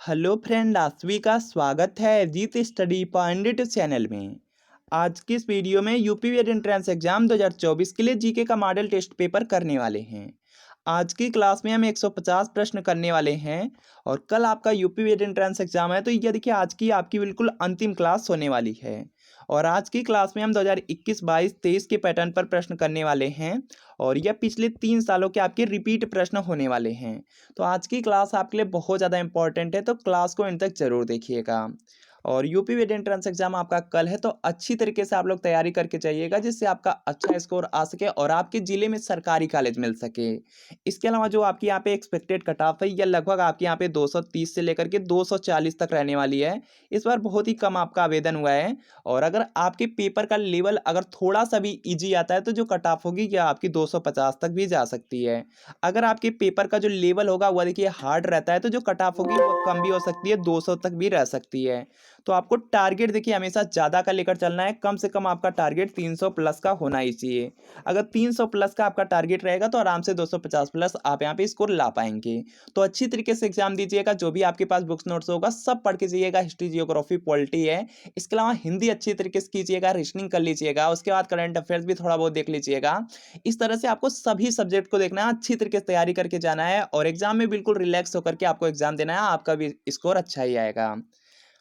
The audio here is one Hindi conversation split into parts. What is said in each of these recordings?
हेलो फ्रेंड, आप सभी का स्वागत है Ajit study point YouTube channel में। आज की इस वीडियो में यूपी बीएड एंट्रेंस एग्जाम 2024 के लिए जीके का मॉडल टेस्ट पेपर करने वाले हैं। आज की क्लास में हम 150 प्रश्न करने वाले हैं और कल आपका यूपी बीएड एंट्रेंस एग्जाम है, तो ये देखिए आज की आपकी बिल्कुल अंतिम क्लास होने वाली है। और आज की क्लास में हम 2021, 22, 23 के पैटर्न पर प्रश्न करने वाले हैं और यह पिछले 3 सालों के आपके रिपीट प्रश्न होने वाले हैं। तो आज की क्लास आपके लिए बहुत ज़्यादा इंपॉर्टेंट है, तो क्लास को एंड तक जरूर देखिएगा। और यूपी बीएड एंट्रेंस एग्जाम आपका कल है, तो अच्छी तरीके से आप लोग तैयारी करके जाइएगा, जिससे आपका अच्छा स्कोर आ सके और आपके जिले में सरकारी कॉलेज मिल सके। इसके अलावा जो आपकी यहाँ पे एक्सपेक्टेड कट ऑफ है, यह लगभग आपके यहाँ पे 230 से लेकर के 240 तक रहने वाली है। इस बार बहुत ही कम आपका आवेदन हुआ है और अगर आपके पेपर का लेवल अगर थोड़ा सा भी इजी आता है, तो जो कट ऑफ होगी यह आपकी 250 तक भी जा सकती है। अगर आपके पेपर का जो लेवल होगा वह देखिए हार्ड रहता है, तो जो कट ऑफ होगी वह कम भी हो सकती है, 200 तक भी रह सकती है। तो आपको टारगेट देखिए हमेशा ज़्यादा का लेकर चलना है, कम से कम आपका टारगेट 300 प्लस का होना ही चाहिए। अगर 300 प्लस का आपका टारगेट रहेगा तो आराम से 250 प्लस आप यहाँ पे स्कोर ला पाएंगे। तो अच्छी तरीके से एग्जाम दीजिएगा, जो भी आपके पास बुक्स नोट्स होगा सब पढ़ के जाइएगा। हिस्ट्री, जियोग्राफी, पॉलिटी है, इसके अलावा हिंदी अच्छी तरीके से कीजिएगा, रीजनिंग कर लीजिएगा, उसके बाद करंट अफेयर्स भी थोड़ा बहुत देख लीजिएगा। इस तरह से आपको सभी सब्जेक्ट को देखना है, अच्छी तरीके से तैयारी करके जाना है और एग्जाम में बिल्कुल रिलैक्स होकर के आपको एग्जाम देना है, आपका भी स्कोर अच्छा ही आएगा।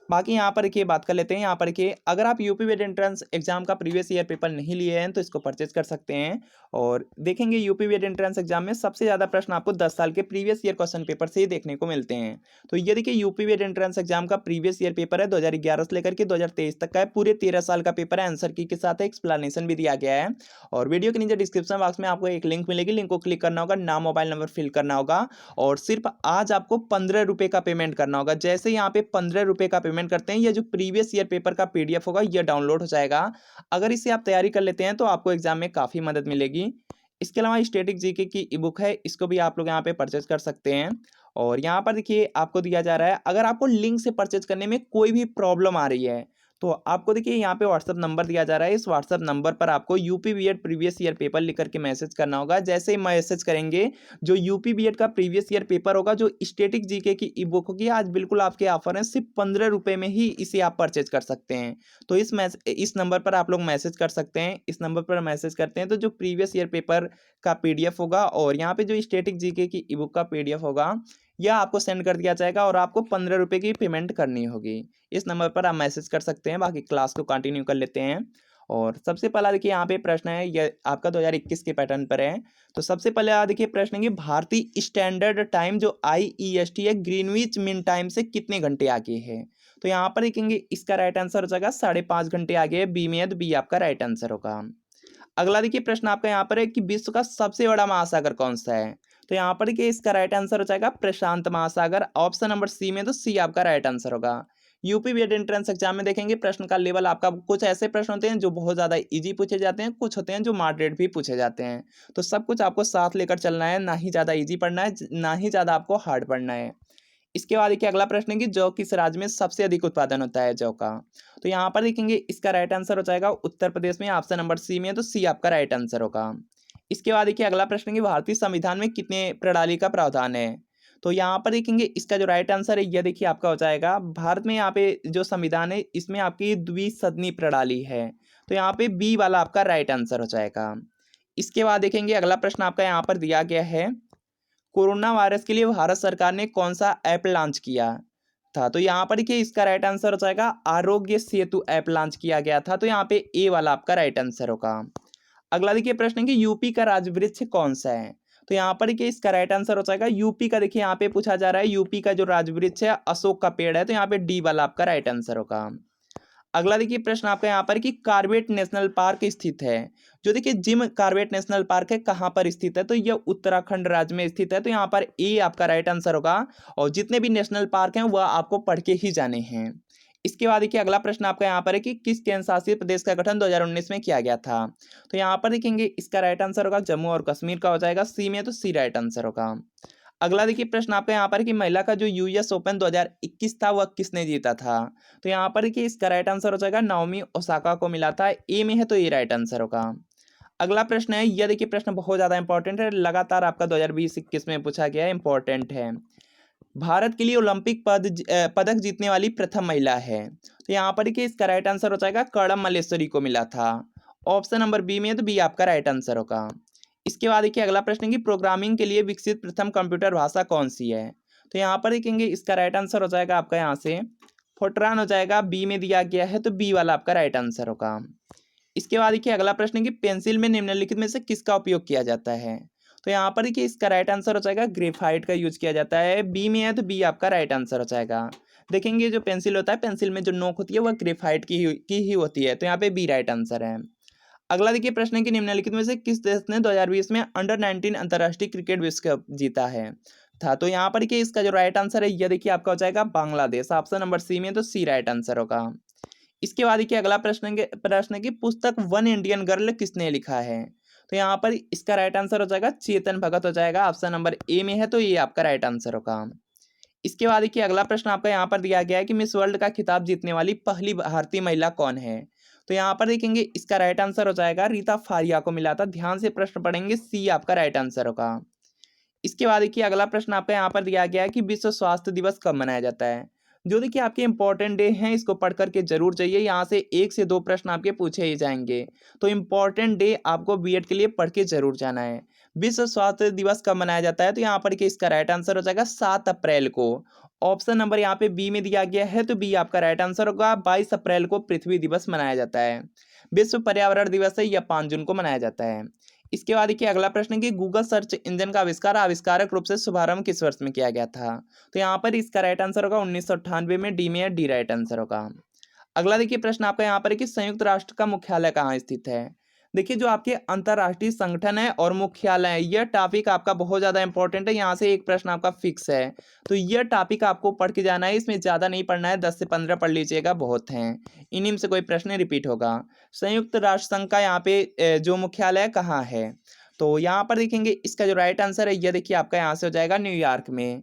बाकी यहाँ पर देखिए बात कर लेते हैं। यहाँ पर देखिए अगर आप यूपी बीएड एंट्रेंस एग्जाम का प्रीवियस ईयर पेपर नहीं लिए हैं तो इसको परचेज कर सकते हैं और देखेंगे यूपी बीएड एंट्रेंस एग्जाम में सबसे ज़्यादा प्रश्न आपको 10 साल के प्रीवियस ईयर क्वेश्चन पेपर से ही देखने को मिलते हैं। तो ये देखिए यूपी बीएड एंट्रेंस एग्जाम का प्रीवियस ईयर पेपर है, 2011 से लेकर के 2023 तक का है, पूरे 13 साल का पेपर है। आंसर की के साथ एक्सप्लेनेशन भी दिया गया है और वीडियो के नीचे डिस्क्रिप्शन बॉक्स में आपको एक लिंक मिलेगी, लिंक को क्लिक करना होगा, नाम मोबाइल नंबर फिल करना होगा और सिर्फ आज आपको 15 रुपये का पेमेंट करना होगा। जैसे यहाँ पे 15 रुपये का पेमेंट करते हैं, यह जो प्रीवियस ईयर पेपर का पीडीएफ होगा यह डाउनलोड हो जाएगा। अगर इसे आप तैयारी कर लेते हैं तो आपको एग्जाम में काफ़ी मदद मिलेगी। इसके अलावा स्टैटिक जीके की ई बुक है, इसको भी आप लोग यहाँ पे परचेज कर सकते हैं। और यहाँ पर देखिए आपको दिया जा रहा है, अगर आपको लिंक से परचेज करने में कोई भी प्रॉब्लम आ रही है तो आपको देखिए यहाँ पे व्हाट्सअप नंबर दिया जा रहा है। इस व्हाट्सअप नंबर पर आपको UP BEd previous year paper लिख करके मैसेज करना होगा। जैसे ही मैसेज करेंगे, जो यूपी बीएड का प्रीवियस ईयर पेपर होगा, जो स्टैटिक जीके की ई बुक होगी, आज बिल्कुल आपके ऑफर है, सिर्फ 15 रुपये में ही इसे आप परचेज कर सकते हैं। तो इस नंबर पर आप लोग मैसेज कर सकते हैं। इस नंबर पर मैसेज करते हैं तो जो प्रीवियस ईयर पेपर का पीडीएफ होगा और यहाँ पे जो स्टैटिक जीके की ई बुक का पीडीएफ होगा, यह आपको सेंड कर दिया जाएगा और आपको 15 रुपये की पेमेंट करनी होगी। इस नंबर पर आप मैसेज कर सकते हैं। बाकी क्लास को कंटिन्यू कर लेते हैं और सबसे पहला देखिए यहाँ पे प्रश्न है, यह आपका 2021 के पैटर्न पर है। तो सबसे पहले देखिए प्रश्न है कि भारतीय स्टैंडर्ड टाइम जो IEST है, ग्रीनविच मीन टाइम से कितने घंटे आगे है। तो यहाँ पर देखेंगे इसका राइट आंसर हो जाएगा 5.5 घंटे आगे है, बी में है, तो बी आपका राइट आंसर होगा। अगला देखिए प्रश्न आपका यहाँ पर है कि विश्व का सबसे बड़ा महासागर कौन सा है। तो यहाँ पर देखिए इसका राइट आंसर हो जाएगा प्रशांत महासागर, ऑप्शन नंबर सी में, तो सी आपका राइट आंसर होगा। यूपी बीएड एंट्रेंस एग्जाम में देखेंगे प्रश्न का लेवल आपका, कुछ ऐसे प्रश्न होते हैं जो बहुत ज्यादा इजी पूछे जाते हैं, कुछ होते हैं जो मॉडरेट भी पूछे जाते हैं। तो सब कुछ आपको साथ लेकर चलना है, ना ही ज्यादा इजी पढ़ना है, ना ही ज्यादा आपको हार्ड पढ़ना है। इसके बाद देखिए अगला प्रश्न है कि जौ किस राज्य में सबसे अधिक उत्पादन होता है जौ का। तो यहाँ पर देखेंगे इसका राइट आंसर हो जाएगा उत्तर प्रदेश में, ऑप्शन नंबर सी में, तो सी आपका राइट आंसर होगा। इसके बाद देखिए अगला प्रश्न है कि भारतीय संविधान में कितने प्रणाली का प्रावधान है। तो यहाँ पर देखेंगे इसका जो राइट आंसर है यह देखिए आपका हो जाएगा, भारत में यहाँ पे जो संविधान है इसमें आपकी द्विसदनी प्रणाली है। तो यहाँ पे बी वाला आपका राइट आंसर हो जाएगा। इसके बाद देखेंगे अगला प्रश्न आपका यहाँ पर दिया गया है, कोरोना वायरस के लिए भारत सरकार ने कौन सा ऐप लॉन्च किया था। तो यहाँ पर देखिए इसका राइट आंसर हो जाएगा आरोग्य सेतु ऐप लॉन्च किया गया था। तो यहाँ पे ए वाला आपका राइट आंसर होगा। अगला देखिए प्रश्न है कि यूपी का राज्य वृक्ष कौन सा है। तो यहाँ पर देखिए इसका राइट आंसर हो जाएगा यूपी का, देखिए यहाँ पे पूछा जा रहा है यूपी का जो राज्य वृक्ष है अशोक का पेड़ है, तो यहाँ पे डी वाला आपका राइट आंसर होगा। अगला देखिए प्रश्न आपका यहाँ पर कि कार्बेट नेशनल पार्क स्थित है। जो देखिए जिम कार्बेट नेशनल पार्क है कहाँ पर स्थित है, तो यह उत्तराखंड राज्य में स्थित है। तो यहाँ पर ए आपका राइट आंसर होगा और जितने भी नेशनल पार्क हैं वह आपको पढ़ के ही जाने हैं। इसके बाद देखिए अगला प्रश्न आपका यहाँ पर है कि किस केंद्र शासित प्रदेश का गठन 2019 में किया गया था। तो यहाँ पर देखेंगे इसका राइट आंसर होगा जम्मू और कश्मीर का हो जाएगा, सी में, तो सी राइट आंसर होगा। अगला देखिए प्रश्न आपका यहाँ पर कि महिला का जो यूएस ओपन 2021 था वह किसने जीता था। तो यहाँ पर कि इसका राइट आंसर हो जाएगा नाओमी ओसाका को मिला था, ए में है, तो ये राइट आंसर होगा। अगला प्रश्न है, यह देखिए प्रश्न बहुत ज्यादा इंपॉर्टेंट है, लगातार आपका 2020-21 में पूछा गया है, इंपॉर्टेंट है। भारत के लिए ओलंपिक पदक जीतने वाली प्रथम महिला है? तो यहाँ पर देखिए इसका राइट आंसर हो जाएगा कर्णम मल्लेश्वरी को मिला था। ऑप्शन नंबर बी में है, तो बी आपका राइट आंसर होगा। इसके बाद देखिए अगला प्रश्न है कि प्रोग्रामिंग के लिए विकसित प्रथम कंप्यूटर भाषा कौन सी है? तो यहाँ पर देखेंगे इसका राइट आंसर हो जाएगा आपका यहाँ से फोर्ट्रान हो जाएगा, बी में दिया गया है, तो बी वाला आपका राइट आंसर होगा। इसके बाद देखिए अगला प्रश्न है कि पेंसिल में निम्नलिखित में से किसका उपयोग किया जाता है? तो यहाँ पर देखिए इसका राइट आंसर हो जाएगा ग्रेफाइट का यूज किया जाता है, बी में है, तो बी आपका राइट आंसर हो जाएगा। देखेंगे जो पेंसिल होता है, पेंसिल में जो नोक होती है वह ग्रेफाइट की ही होती है, तो यहाँ पे बी राइट आंसर है। अगला देखिए प्रश्न है कि निम्नलिखित में से किस देश ने 2020 में अंडर 19 अंतर्राष्ट्रीय क्रिकेट विश्व कप जीता है था? तो यहाँ पर कि इसका जो राइट आंसर है यह देखिए आपका हो जाएगा बांग्लादेश, ऑप्शन नंबर सी में, तो सी राइट आंसर होगा। इसके बाद देखिए अगला प्रश्न की पुस्तक वन इंडियन गर्ल किसने लिखा है? तो यहाँ पर इसका राइट आंसर हो जाएगा चेतन भगत हो जाएगा, ऑप्शन नंबर ए में है, तो ये आपका राइट आंसर होगा। इसके बाद देखिए अगला प्रश्न आपका यहाँ पर दिया गया है कि मिस वर्ल्ड का खिताब जीतने वाली पहली भारतीय महिला कौन है? तो यहाँ पर देखेंगे इसका राइट आंसर हो जाएगा रीता फारिया को मिला था। ध्यान से प्रश्न पढ़ेंगे, सी आपका राइट आंसर होगा। इसके बाद देखिए अगला प्रश्न आपका यहाँ पर दिया गया है कि विश्व स्वास्थ्य दिवस कब मनाया जाता है? जो देखिए आपके इंपॉर्टेंट डे हैं, इसको पढ़ करके जरूर चाहिए, यहाँ से 1 से 2 प्रश्न आपके पूछे ही जाएंगे। तो इंपॉर्टेंट डे आपको बीएड के लिए पढ़ के जरूर जाना है। विश्व स्वास्थ्य दिवस कब मनाया जाता है? तो यहाँ पर कि इसका राइट आंसर हो जाएगा 7 अप्रैल को। ऑप्शन नंबर यहाँ पे बी में दिया गया है, तो बी आपका राइट आंसर होगा। 22 अप्रैल को पृथ्वी दिवस मनाया जाता है। विश्व पर्यावरण दिवस है, यह 5 जून को मनाया जाता है। इसके बाद देखिए अगला प्रश्न है कि गूगल सर्च इंजन का आविष्कार आविष्कारक रूप से शुभारंभ किस वर्ष में किया गया था? तो यहाँ पर इसका राइट आंसर होगा 1998 में, डी में है, डी राइट आंसर होगा। अगला देखिए प्रश्न आपका यहाँ पर है कि संयुक्त राष्ट्र का मुख्यालय कहाँ स्थित है? देखिए जो आपके अंतरराष्ट्रीय संगठन है और मुख्यालय है, यह टॉपिक आपका बहुत ज्यादा इंपॉर्टेंट है। यहाँ से एक प्रश्न आपका फिक्स है, तो यह टॉपिक आपको पढ़ के जाना है, इसमें ज्यादा नहीं पढ़ना है, 10 से 15 पढ़ लीजिएगा, बहुत हैं। इन्हीं में से कोई प्रश्न रिपीट होगा। संयुक्त राष्ट्र संघ का यहाँ पे जो मुख्यालय कहाँ है? तो यहाँ पर देखेंगे इसका जो राइट आंसर है यह देखिए आपका यहाँ से हो जाएगा न्यूयॉर्क में।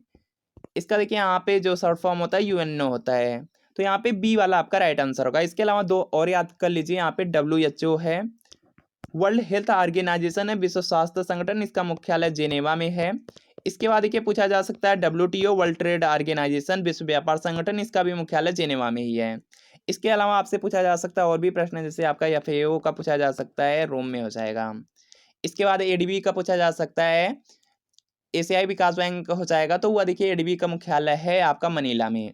इसका देखिए यहाँ पे जो शॉर्ट फॉर्म होता है यूएनओ होता है, तो यहाँ पे बी वाला आपका राइट आंसर होगा। इसके अलावा 2 और याद कर लीजिए, यहाँ पे WHO है, वर्ल्ड हेल्थ ऑर्गेनाइजेशन है, विश्व स्वास्थ्य संगठन, इसका मुख्यालय जेनेवा में है। इसके बाद देखिए पूछा जा सकता है WTO वर्ल्ड ट्रेड ऑर्गेनाइजेशन, विश्व व्यापार संगठन, इसका भी मुख्यालय जेनेवा में ही है। इसके अलावा आपसे पूछा जा सकता है और भी प्रश्न, जैसे आपका FAO का पूछा जा सकता है, रोम में हो जाएगा। इसके बाद ADB का पूछा जा सकता है, एशियाई विकास बैंक हो जाएगा, तो वह देखिए ADB का मुख्यालय है आपका मनीला में।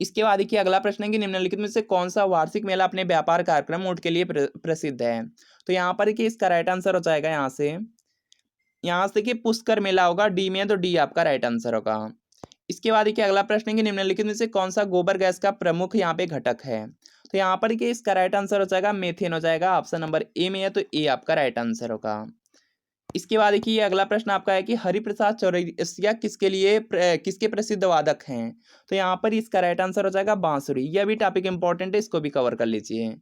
इसके बाद देखिए अगला प्रश्न है कि निम्नलिखित में से कौन सा वार्षिक मेला अपने व्यापार कार्यक्रम ऊंट के लिए प्रसिद्ध है? तो यहाँ पर देखिए इसका राइट आंसर हो जाएगा यहाँ से देखिए पुष्कर मेला होगा, डी में है, तो डी आपका राइट आंसर होगा। इसके बाद देखिए अगला प्रश्न है कि निम्नलिखित में से कौन सा गोबर गैस का प्रमुख यहाँ पे घटक है? तो यहाँ पर देखिए इसका राइट आंसर हो जाएगा मीथेन हो जाएगा, ऑप्शन नंबर ए में है, तो ए आपका राइट आंसर होगा। इसके बाद देखिए अगला प्रश्न आपका है कि हरिप्रसाद चौरसिया किसके प्रसिद्ध वादक हैं? तो यहाँ पर इसका राइट आंसर हो जाएगा बांसुरी। यह भी टॉपिक इंपॉर्टेंट है, इसको भी कवर कर लीजिए।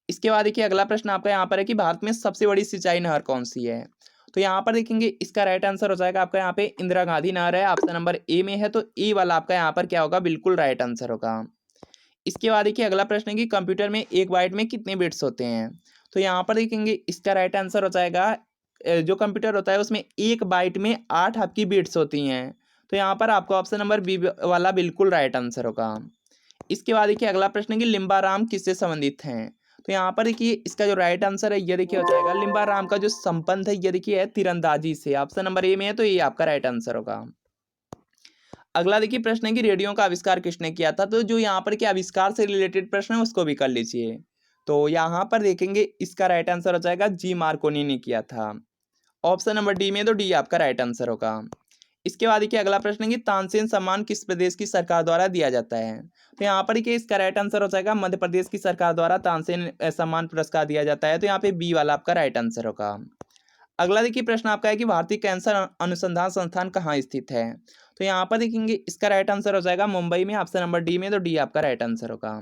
इसके बाद देखिए अगला प्रश्न आपका यहाँ पर है कि भारत में सबसे बड़ी सिंचाई नहर कौन सी है? तो यहाँ पर देखेंगे इसका राइट आंसर हो जाएगा आपका यहाँ पे इंदिरा गांधी नहर है, ऑप्शन नंबर ए में है, तो ए वाला आपका यहाँ पर क्या होगा, बिल्कुल राइट आंसर होगा। इसके बाद देखिए अगला प्रश्न है कि कंप्यूटर में एक बाइट में कितने बिट्स होते हैं? तो यहाँ पर देखेंगे इसका राइट आंसर हो जाएगा जो कंप्यूटर होता है उसमें एक बाइट में 8 आपकी बिट्स होती हैं, तो यहाँ पर आपको ऑप्शन नंबर बी वाला बिल्कुल राइट आंसर होगा। इसके बाद देखिए अगला प्रश्न है कि लिम्बाराम किससे संबंधित हैं? तो यहाँ पर देखिए इसका जो राइट आंसर है ये देखिए हो जाएगा लिम्बाराम का जो संबंध है ये देखिए है तीरंदाजी से, ऑप्शन नंबर ए में है, तो ये आपका राइट आंसर होगा। अगला देखिए प्रश्न है कि रेडियो का आविष्कार किसने किया था? तो जो यहाँ पर के आविष्कार से रिलेटेड प्रश्न है उसको भी कर लीजिए। तो यहाँ पर देखेंगे इसका राइट आंसर हो जाएगा जी मार्कोनी ने किया था, ऑप्शन नंबर डी में, तो डी आपका राइट आंसर होगा। इसके बाद देखिए अगला प्रश्न है कि तानसेन सम्मान किस प्रदेश की सरकार द्वारा दिया जाता है? तो यहाँ पर देखिए इसका राइट आंसर हो जाएगा मध्य प्रदेश की सरकार द्वारा तानसेन सम्मान पुरस्कार दिया जाता है, तो यहाँ पे बी वाला आपका राइट आंसर होगा। अगला देखिए प्रश्न आपका है कि भारतीय कैंसर अनुसंधान संस्थान कहाँ स्थित है? तो यहाँ पर देखेंगे इसका राइट आंसर हो जाएगा मुंबई में, ऑप्शन नंबर डी में, तो डी आपका राइट आंसर होगा।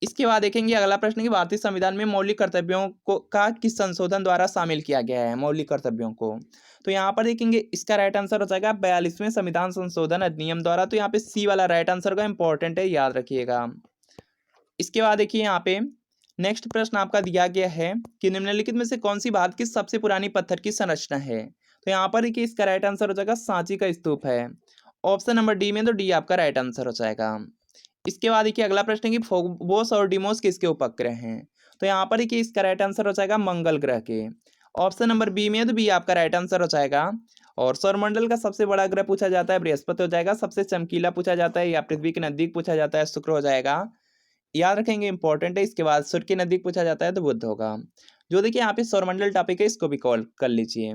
इसके बाद देखेंगे अगला प्रश्न कि भारतीय संविधान में मौलिक कर्तव्यों को का किस संशोधन द्वारा शामिल किया गया है, मौलिक कर्तव्यों को? तो यहाँ पर देखेंगे इसका राइट आंसर हो जाएगा 42वें संविधान संशोधन अधिनियम द्वारा, तो यहाँ पे सी वाला राइट आंसर होगा, इंपॉर्टेंट है, याद रखिएगा। इसके बाद देखिए यहाँ पे नेक्स्ट प्रश्न आपका दिया गया है कि निम्नलिखित में से कौन सी भारत की सबसे पुरानी पत्थर की संरचना है? तो यहाँ पर देखिए इसका राइट आंसर हो जाएगा सांची का स्तूप है, ऑप्शन नंबर डी में तो डी आपका राइट आंसर हो जाएगा। इसके बाद देखिए अगला प्रश्न है कि फोबोस और डिमोस किसके उपग्रह हैं? तो यहाँ पर देखिए इसका राइट आंसर हो जाएगा मंगल ग्रह के। ऑप्शन नंबर बी में है तो बी आपका राइट आंसर हो जाएगा। और सौरमंडल का सबसे बड़ा ग्रह पूछा जाता है बृहस्पति हो जाएगा, सबसे चमकीला पूछा जाता है या पृथ्वी के नजदीक पूछा जाता है शुक्र हो जाएगा। याद रखेंगे इंपॉर्टेंट है। इसके बाद सूर्य के नजदीक पूछा जाता है तो बुध होगा। जो देखिए यहाँ पे सौरमंडल टॉपिक है इसको भी कॉल कर लीजिए।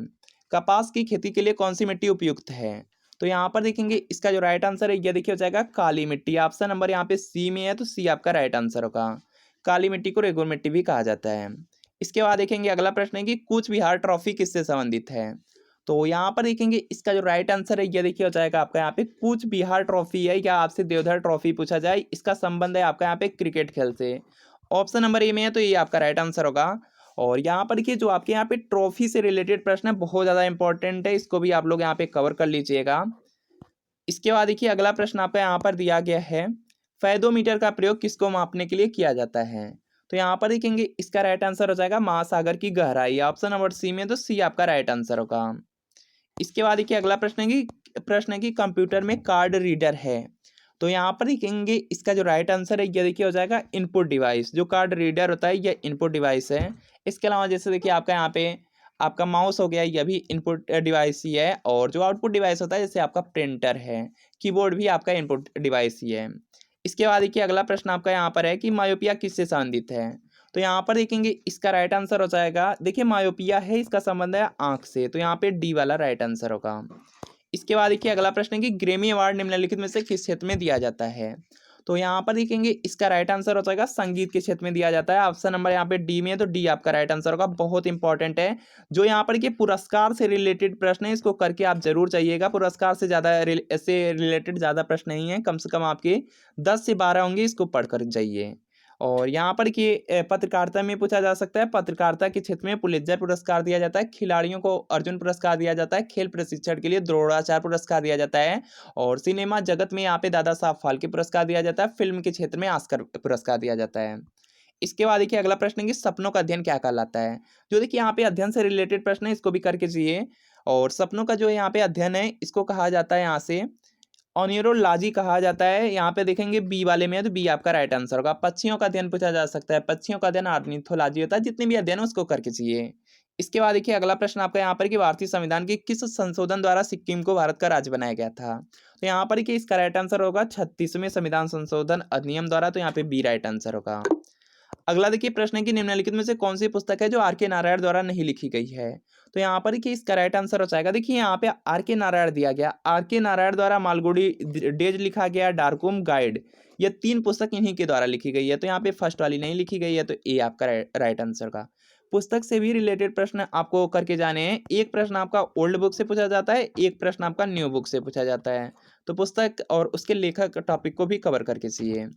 कपास की खेती के लिए कौन सी मिट्टी उपयुक्त है? तो यहाँ पर देखेंगे इसका जो राइट आंसर है ये देखिए हो जाएगा काली मिट्टी। ऑप्शन नंबर यहाँ पे सी में है तो सी आपका राइट आंसर होगा। काली मिट्टी को रेगुर मिट्टी भी कहा जाता है। इसके बाद देखेंगे अगला प्रश्न है कि कूच बिहार ट्रॉफी किससे संबंधित है? तो यहाँ पर देखेंगे इसका जो राइट आंसर है ये देखिए हो जाएगा आपका यहाँ पे कूच बिहार ट्रॉफी है या आपसे देवधर ट्रॉफी पूछा जाए, इसका संबंध है आपका यहाँ पे क्रिकेट खेल से। ऑप्शन नंबर ए में है तो ये आपका राइट आंसर होगा। और यहाँ पर देखिए जो आपके यहाँ पे ट्रॉफी से रिलेटेड प्रश्न है बहुत ज़्यादा इंपॉर्टेंट है, इसको भी आप लोग यहाँ पे कवर कर लीजिएगा। इसके बाद देखिए अगला प्रश्न आपका यहाँ पर दिया गया है, फेदोमीटर का प्रयोग किसको मापने के लिए किया जाता है? तो यहाँ पर देखेंगे इसका राइट आंसर हो जाएगा महासागर की गहराई। ऑप्शन नंबर सी में तो सी आपका राइट आंसर होगा। इसके बाद देखिए अगला प्रश्न है कि कंप्यूटर में कार्ड रीडर है। तो यहाँ पर देखेंगे इसका जो राइट आंसर है ये देखिए हो जाएगा इनपुट डिवाइस। जो कार्ड रीडर होता है ये इनपुट डिवाइस है। इसके अलावा जैसे देखिए आपका यहाँ पे आपका माउस हो गया, यह भी इनपुट डिवाइस ही है। और जो आउटपुट डिवाइस होता है जैसे आपका प्रिंटर है, कीबोर्ड भी आपका इनपुट डिवाइस ही है। इसके बाद देखिए अगला प्रश्न आपका यहाँ पर है कि मायोपिया किससे संबंधित है? तो यहाँ पर देखेंगे इसका राइट आंसर हो जाएगा, देखिए मायोपिया है इसका संबंध है आंख से, तो यहाँ पे डी वाला राइट आंसर होगा। इसके बाद देखिए अगला प्रश्न है कि ग्रेमी अवार्ड निम्नलिखित में से किस क्षेत्र में दिया जाता है? तो यहाँ पर देखेंगे इसका राइट आंसर हो जाएगा संगीत के क्षेत्र में दिया जाता है। ऑप्शन नंबर यहाँ पे डी में है तो डी आपका राइट आंसर होगा। बहुत इंपॉर्टेंट है। जो यहाँ पर के पुरस्कार से रिलेटेड प्रश्न है इसको करके आप जरूर चाहिएगा। पुरस्कार से ज़्यादा ऐसे रिलेटेड ज़्यादा प्रश्न नहीं है, कम से कम आपके 10 से 12 होंगे, इसको पढ़कर जाइए। और यहाँ पर कि पत्रकारिता में पूछा जा सकता है, पत्रकारिता के क्षेत्र में पुलित्जर पुरस्कार दिया जाता है, खिलाड़ियों को अर्जुन पुरस्कार दिया जाता है, खेल प्रशिक्षण के लिए द्रोणाचार्य पुरस्कार दिया जाता है, और सिनेमा जगत में यहाँ पे दादा साहब फाल्के पुरस्कार दिया जाता है, फिल्म के क्षेत्र में ऑस्कर पुरस्कार दिया जाता है। इसके बाद देखिए अगला प्रश्न है कि सपनों का अध्ययन क्या कहलाता है? जो देखिए यहाँ पे अध्ययन से रिलेटेड प्रश्न है, इसको भी करके चाहिए। और सपनों का जो यहाँ पे अध्ययन है इसको कहा जाता है यहाँ से ऑनिरोलॉजी कहा जाता है। यहाँ पे देखेंगे बी वाले में है तो बी आपका राइट आंसर होगा। पक्षियों का अध्ययन पूछा जा सकता है, पक्षियों का अध्ययन ऑर्निथोलॉजी होता है। जितने भी अध्ययन है उसको करके चाहिए। इसके बाद देखिए अगला प्रश्न आपका यहाँ पर कि भारतीय संविधान के किस संशोधन द्वारा सिक्किम को भारत का राज्य बनाया गया था? तो यहाँ पर कि इसका राइट आंसर होगा 36वें संविधान संशोधन अधिनियम द्वारा, तो यहाँ पे बी राइट आंसर होगा। अगला देखिए प्रश्न है कि निम्नलिखित में से कौन सी पुस्तक है जो आर के नारायण द्वारा नहीं लिखी गई है? तो यहाँ पर कि इसका राइट आंसर हो जाएगा, देखिए यहाँ पे आर के नारायण दिया गया, आर के नारायण द्वारा मालगुडी डेज लिखा गया, डार्कुम गाइड, ये 3 पुस्तक इन्हीं के द्वारा लिखी गई है। तो यहाँ पे फर्स्ट वाली नहीं लिखी गई है, तो ए आपका राइट आंसर का। पुस्तक से भी रिलेटेड प्रश्न आपको करके जाने हैं। एक प्रश्न आपका ओल्ड बुक से पूछा जाता है, एक प्रश्न आपका न्यू बुक से पूछा जाता है। तो पुस्तक और उसके लेखक टॉपिक को भी कवर करके चाहिए।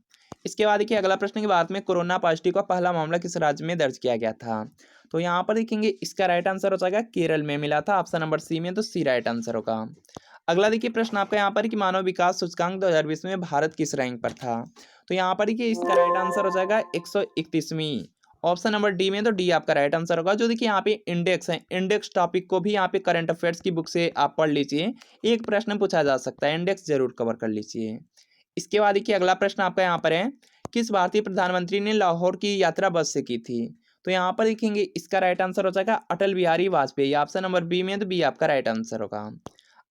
इसके बाद देखिए अगला प्रश्न कि भारत में कोरोना पॉजिटिव का पहला मामला किस राज्य में दर्ज किया गया था? तो यहाँ पर देखेंगे इसका राइट आंसर हो जाएगा केरल में मिला था। ऑप्शन नंबर सी में तो सी राइट आंसर होगा। अगला देखिए प्रश्न आपका यहाँ पर कि मानव विकास सूचकांक 2020 में भारत किस रैंक पर था? तो यहाँ पर देखिए इसका राइट आंसर हो जाएगा 131वीं। ऑप्शन नंबर डी में तो डी आपका राइट आंसर होगा। जो देखिए यहाँ पे इंडेक्स है, इंडेक्स टॉपिक को भी यहाँ पे करंट अफेयर्स की बुक से आप पढ़ लीजिए, एक प्रश्न पूछा जा सकता है, इंडेक्स जरूर कवर कर लीजिए। इसके बाद देखिए अगला प्रश्न आपका यहाँ पर है, किस भारतीय प्रधानमंत्री ने लाहौर की यात्रा बस से की थी? तो यहाँ पर देखेंगे इसका राइट आंसर हो जाएगा Atal Bihari Vajpayee. Option number B में तो बी आपका राइट आंसर होगा।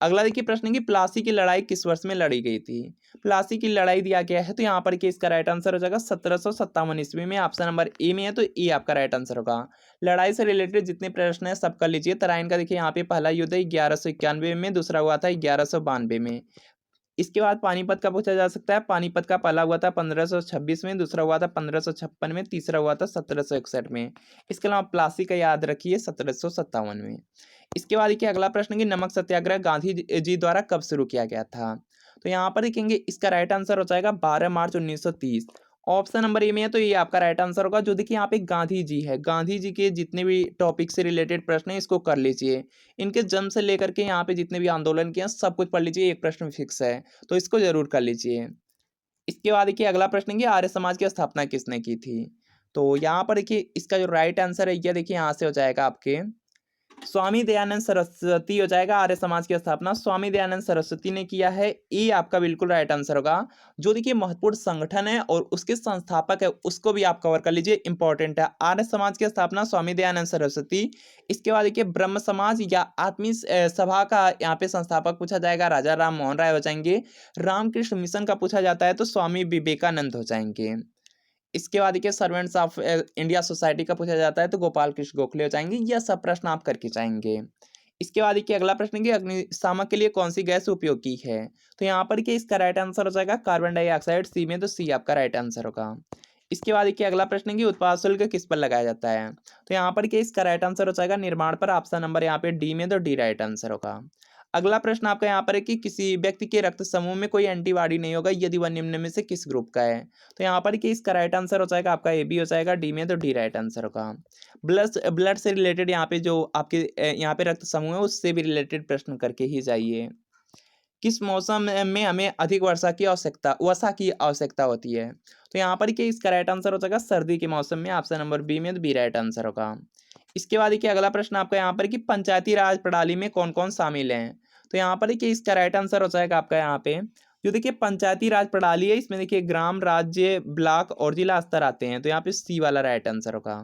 अगला देखिए प्रश्न है कि प्लासी की लड़ाई किस वर्ष में लड़ी गई थी? प्लासी की लड़ाई दिया गया है, तो यहाँ पर कि इसका राइट आंसर हो जाएगा 1757 ईस्वी में। ऑप्शन नंबर ए में है तो ए आपका राइट आंसर होगा। लड़ाई से रिलेटेड जितने प्रश्न है सब कर लीजिए। तराइन का देखिए यहाँ पे पहला युद्ध 1191 में, दूसरा हुआ था 1192 में। इसके बाद पानीपत का पूछा जा सकता है। पानीपत का पहला हुआ था 1526 में, दूसरा हुआ था 1556 में, तीसरा हुआ था 1761 में। इसके अलावा प्लासी का याद रखिए 1757 में। इसके बाद देखिए अगला प्रश्न कि नमक सत्याग्रह गांधी जी द्वारा कब शुरू किया गया था? तो यहाँ पर देखेंगे इसका राइट आंसर हो जाएगा 12 मार्च 1930। ऑप्शन नंबर ए में है तो ये आपका राइट आंसर होगा। जो देखिए यहाँ पे गांधी जी है, गांधी जी के जितने भी टॉपिक से रिलेटेड प्रश्न है इसको कर लीजिए। इनके जन्म से लेकर के यहाँ पे जितने भी आंदोलन किए हैं सब कुछ पढ़ लीजिए, एक प्रश्न फिक्स है, तो इसको जरूर कर लीजिए। इसके बाद देखिए अगला प्रश्न है कि आर्य समाज की स्थापना किसने की थी? तो यहाँ पर देखिए इसका जो राइट आंसर है ये देखिए यहाँ से हो जाएगा आपके स्वामी दयानंद सरस्वती हो जाएगा। आर्य समाज की स्थापना स्वामी दयानंद सरस्वती ने किया है, ये आपका बिल्कुल राइट आंसर होगा। जो देखिए महत्वपूर्ण संगठन है और उसके संस्थापक है उसको भी आप कवर कर लीजिए, इंपॉर्टेंट है। आर्य समाज की स्थापना स्वामी दयानंद सरस्वती। इसके बाद देखिए ब्रह्म समाज या आत्मीय सभा का यहाँ पे संस्थापक पूछा जाएगा, राजा राम मोहन राय हो जाएंगे। रामकृष्ण मिशन का पूछा जाता है तो स्वामी विवेकानंद हो जाएंगे। इसके बाद देखिए सर्वेंट्स ऑफ इंडिया सोसाइटी का पूछा जाता है तो गोपाल कृष्ण गोखले हो जाएंगे। यह सब प्रश्न आप करके जाएंगे। इसके बाद देखिए अगला प्रश्न कि अग्निशामक के लिए कौन सी गैस उपयोगी है। तो यहाँ पर कि इसका राइट आंसर हो जाएगा कार्बन डाइऑक्साइड, सी में तो सी आपका राइट आंसर होगा। इसके बाद देखिए अगला प्रश्न कि उत्पाद शुल्क किस पर लगाया जाता है। तो यहाँ पर कि इसका राइट आंसर हो जाएगा निर्माण पर, ऑप्शन नंबर यहाँ पे डी में तो डी राइट आंसर होगा। अगला प्रश्न आपका यहाँ पर है कि किसी व्यक्ति के रक्त समूह में कोई एंटीबॉडी नहीं होगा यदि वह निम्न में से किस ग्रुप का है। तो यहाँ पर कि इसका राइट आंसर हो जाएगा आपका ए बी हो जाएगा, डी में तो डी राइट आंसर होगा। ब्लड से रिलेटेड यहाँ पे जो आपके यहाँ पे रक्त समूह है उससे भी रिलेटेड प्रश्न करके ही जाइए। किस मौसम में हमें अधिक वर्षा की आवश्यकता होती है। तो यहाँ पर कि इसका राइट आंसर हो जाएगा सर्दी के मौसम में, ऑप्शन नंबर बी में तो बी राइट आंसर होगा। इसके बाद देखिए अगला प्रश्न आपका यहाँ पर कि पंचायती राज प्रणाली में कौन कौन शामिल हैं। तो यहाँ पर देखिए इसका राइट आंसर हो जाएगा आपका यहाँ पे जो देखिए पंचायती राज प्रणाली है इसमें देखिए ग्राम, राज्य, ब्लॉक और जिला स्तर आते हैं, तो यहाँ पे सी वाला राइट आंसर होगा।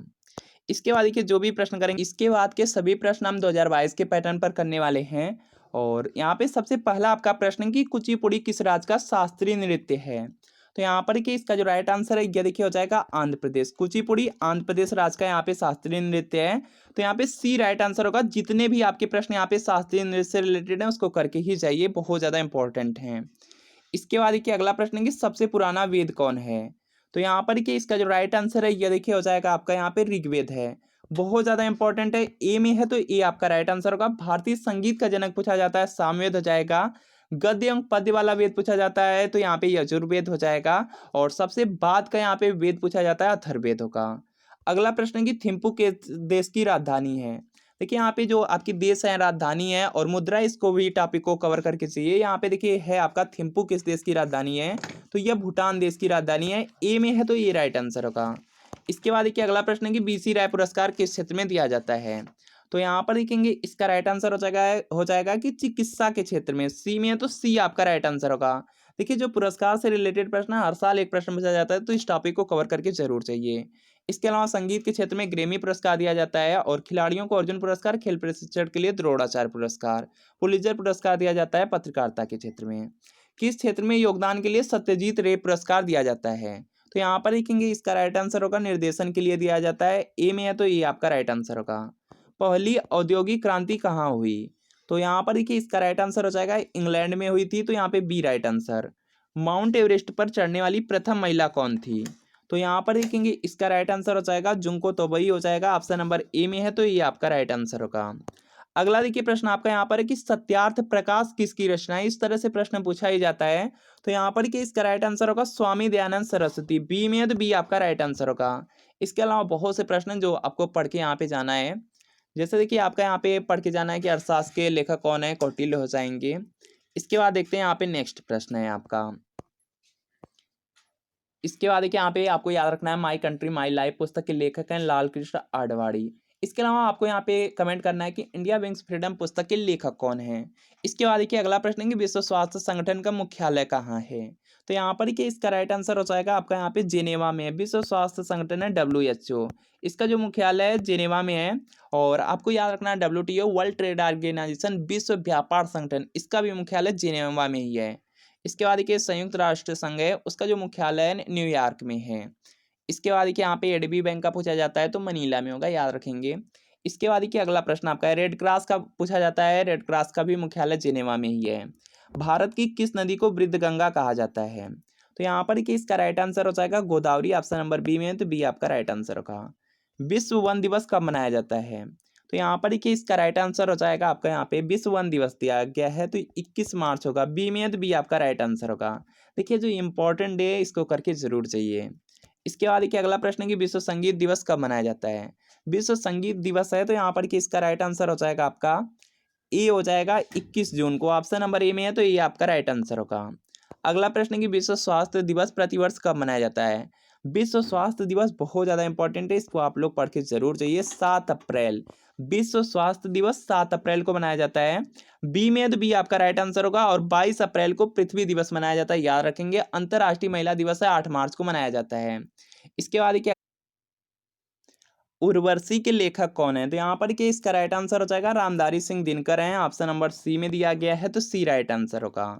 इसके बाद देखिए जो भी प्रश्न करेंगे इसके बाद के सभी प्रश्न हम 2022 के पैटर्न पर करने वाले हैं। और यहाँ पे सबसे पहला आपका प्रश्न कि कुचिपुड़ी किस राज्य का शास्त्रीय नृत्य है। तो यहाँ पर कि इसका जो राइट आंसर है यह देखिए हो जाएगा आंध्र प्रदेश। कुचिपुड़ी आंध्र प्रदेश राज्य का यहाँ पे शास्त्रीय नृत्य है, तो यहाँ पे सी राइट आंसर होगा। जितने भी आपके प्रश्न यहाँ पे शास्त्रीय नृत्य से रिलेटेड हैं उसको करके ही जाइए, बहुत ज़्यादा इंपॉर्टेंट हैं। इसके बाद देखिए अगला प्रश्न है कि सबसे पुराना वेद कौन है। तो यहाँ पर कि इसका जो राइट आंसर है यह देखिए हो जाएगा आपका यहाँ पे ऋग्वेद है, बहुत ज्यादा इंपॉर्टेंट है। ए में है तो ए आपका राइट आंसर होगा। भारतीय संगीत का जनक पूछा जाता है, सामवेद हो जाएगा। गद्य एवं पद्य वाला वेद पूछा जाता है तो यहाँ पे यजुर्वेद हो जाएगा। और सबसे बाद का यहाँ पे वेद पूछा जाता है अथर्ववेद होगा। अगला प्रश्न की थिम्पू के देश की राजधानी है। देखिए यहाँ पे जो आपकी देश है राजधानी है और मुद्रा, इसको भी टॉपिक को कवर करके चाहिए। यहाँ पे देखिए है आपका थिम्पू किस देश की राजधानी है, तो यह भूटान देश की राजधानी है। ए में है तो ये राइट आंसर होगा। इसके बाद देखिए अगला प्रश्न है कि बीसी राय पुरस्कार किस क्षेत्र में दिया जाता है। तो यहाँ पर देखेंगे इसका राइट आंसर हो जाएगा कि चिकित्सा के क्षेत्र में, सी में है तो सी आपका राइट आंसर होगा। देखिए जो पुरस्कार से रिलेटेड प्रश्न हर साल एक प्रश्न पूछा जाता है तो इस टॉपिक को कवर करके जरूर चाहिए। इसके अलावा संगीत के क्षेत्र में ग्रेमी पुरस्कार दिया जाता है और खिलाड़ियों को अर्जुन पुरस्कार, खेल प्रशिक्षण के लिए द्रोणाचार्य पुरस्कार, पुलित्जर पुरस्कार दिया जाता है पत्रकारिता के क्षेत्र में। किस क्षेत्र में योगदान के लिए सत्यजीत रे पुरस्कार दिया जाता है। तो यहाँ पर देखेंगे इसका राइट आंसर होगा निर्देशन के लिए दिया जाता है। ए में है तो ये आपका राइट आंसर होगा। पहली औद्योगिक क्रांति कहाँ हुई। तो यहाँ पर देखिए इसका राइट आंसर हो जाएगा इंग्लैंड में हुई थी, तो यहाँ पे B right answer. Mount Everest पर चढ़ने वाली प्रथम महिला कौन थी। तो यहाँ पर देखेंगे इसका राइट आंसर हो जाएगा जुंको तोबई हो जाएगा। ऑप्शन नंबर ए में है तो ये आपका राइट आंसर होगा। अगला देखिए प्रश्न आपका यहाँ पर है कि सत्यार्थ प्रकाश किसकी रचना है। इस तरह से प्रश्न पूछा ही जाता है, तो यहाँ पर कि इसका राइट आंसर होगा स्वामी दयानंद सरस्वती। बी में है तो बी आपका राइट आंसर होगा। इसके अलावा बहुत से प्रश्न जो आपको पढ़ के यहाँ पे जाना है, जैसे देखिए आपका यहाँ पे पढ़ के जाना है कि अर्थशास्त्र के लेखक कौन है, कौटिल्य हो जाएंगे। इसके बाद देखते हैं यहाँ पे नेक्स्ट प्रश्न है आपका। इसके बाद देखिए यहाँ पे आपको याद रखना है माई कंट्री माई लाइफ पुस्तक के लेखक हैं लाल कृष्ण आडवाणी। इसके अलावा आपको यहाँ पे कमेंट करना है कि इंडिया विंग्स फ्रीडम पुस्तक के लेखक कौन है। इसके बाद देखिए अगला प्रश्न है कि विश्व स्वास्थ्य संगठन का मुख्यालय कहाँ है। तो यहाँ पर कि इसका राइट आंसर हो जाएगा आपका यहाँ पे जेनेवा में। विश्व स्वास्थ्य संगठन है WHO, इसका जो मुख्यालय है जेनेवा में है। और आपको याद रखना है WTO वर्ल्ड ट्रेड ऑर्गेनाइजेशन विश्व व्यापार संगठन, इसका भी मुख्यालय जेनेवा में ही है। इसके बाद देखिए संयुक्त राष्ट्र संघ है, उसका जो मुख्यालय है न्यूयॉर्क में है। इसके बाद देखिए यहाँ पे एडबी बैंक का पूछा जाता है तो मनीला में होगा, याद रखेंगे। इसके बाद देखिए अगला प्रश्न आपका है रेड क्रॉस का पूछा जाता है। रेड क्रॉस का भी मुख्यालय जेनेवा में ही है। भारत की किस नदी को वृद्ध गंगा कहा जाता है। तो यहाँ पर कि इसका राइट आंसर हो जाएगा गोदावरी। ऑप्शन नंबर बी में है तो बी आपका राइट आंसर होगा। विश्व वन दिवस कब मनाया जाता है। तो यहाँ पर कि इसका राइट आंसर हो जाएगा आपका यहाँ पे विश्व वन दिवस दिया गया है तो 21 मार्च होगा। बी में है तो बी आपका राइट आंसर होगा। देखिए जो इंपॉर्टेंट डे है इसको करके जरूर चाहिए। इसके बाद देखिए अगला प्रश्न है कि विश्व संगीत दिवस कब मनाया जाता है। विश्व संगीत दिवस है तो यहाँ पर कि इसका राइट आंसर हो जाएगा आपका ए हो जाएगा 21 जून को। ऑप्शन नंबर ए में है तो ये आपका राइट आंसर होगा। अगला प्रश्न है कि विश्व स्वास्थ्य दिवस प्रतिवर्ष कब मनाया जाता है। विश्व स्वास्थ्य दिवस बहुत ज़्यादा इंपॉर्टेंट है, इसको आप लोग पढ़ के जरूर जाइए। 7 अप्रैल, विश्व स्वास्थ्य दिवस 7 अप्रैल को मनाया जाता है। बी में तो बी आपका राइट आंसर होगा। और 22 अप्रैल को पृथ्वी दिवस मनाया जाता है, याद रखेंगे। अंतर्राष्ट्रीय महिला दिवस है, 8 मार्च को मनाया जाता है। इसके बाद क्या, उर्वशी के लेखक कौन है? तो यहाँ पर कि इसका राइट आंसर हो जाएगा रामधारी सिंह दिनकर हैं, ऑप्शन नंबर सी में दिया गया है, तो सी राइट आंसर होगा।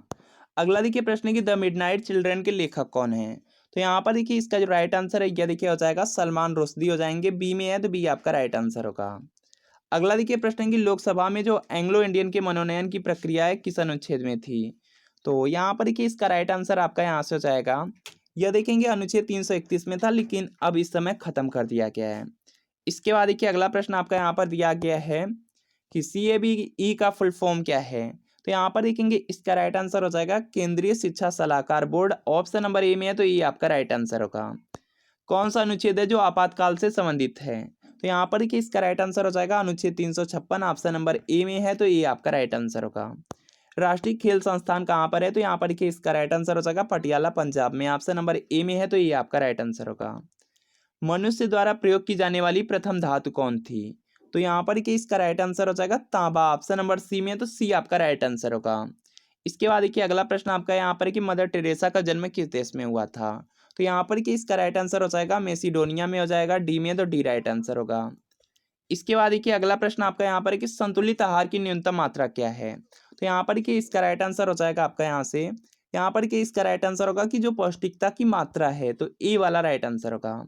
अगला देखिए प्रश्न है कि द मिडनाइट चिल्ड्रन के लेखक कौन है? तो यहाँ पर देखिए इसका जो राइट आंसर है यह देखिए हो जाएगा सलमान रुश्दी हो जाएंगे। बी में है तो बी आपका राइट आंसर होगा। अगला देखिए प्रश्न है कि लोकसभा में जो एंग्लो इंडियन के मनोनयन की प्रक्रिया है किस अनुच्छेद में थी? तो यहाँ पर देखिए इसका राइट आंसर आपका यहाँ से हो जाएगा, यह देखेंगे अनुच्छेद 331 में था, लेकिन अब इस समय खत्म कर दिया गया है। इसके बाद देखिए अगला प्रश्न आपका यहाँ पर दिया गया है कि CABE का फुल फॉर्म क्या है? तो यहाँ पर देखेंगे इसका राइट आंसर हो जाएगा केंद्रीय शिक्षा सलाहकार बोर्ड। ऑप्शन नंबर ए में है तो ये आपका राइट आंसर होगा। कौन सा अनुच्छेद है जो आपातकाल से संबंधित है? तो यहाँ पर देखिए इसका राइट आंसर हो जाएगा अनुच्छेद 356। ऑप्शन नंबर ए में है तो ये आपका राइट आंसर होगा। राष्ट्रीय खेल संस्थान कहाँ पर है? तो यहाँ पर देखिए इसका राइट आंसर हो जाएगा पटियाला पंजाब में। ऑप्शन नंबर ए में है तो ये आपका राइट आंसर होगा। मनुष्य द्वारा प्रयोग की जाने वाली प्रथम धातु कौन थी? तो यहाँ पर कि इसका राइट आंसर हो जाएगा तांबा। ऑप्शन नंबर सी में, तो सी आपका राइट आंसर होगा। इसके बाद देखिए अगला प्रश्न आपका यहाँ पर कि मदर टेरेसा का जन्म किस देश में हुआ था? तो यहाँ पर कि इसका राइट आंसर हो जाएगा मेसिडोनिया में हो जाएगा। डी में, तो डी राइट आंसर होगा। इसके बाद देखिए अगला प्रश्न आपका यहाँ पर कि संतुलित आहार की न्यूनतम मात्रा क्या है? तो यहाँ पर कि इसका राइट आंसर हो जाएगा आपका यहाँ से, यहाँ पर कि इसका राइट आंसर होगा कि जो पौष्टिकता की मात्रा है, तो ए वाला राइट आंसर होगा।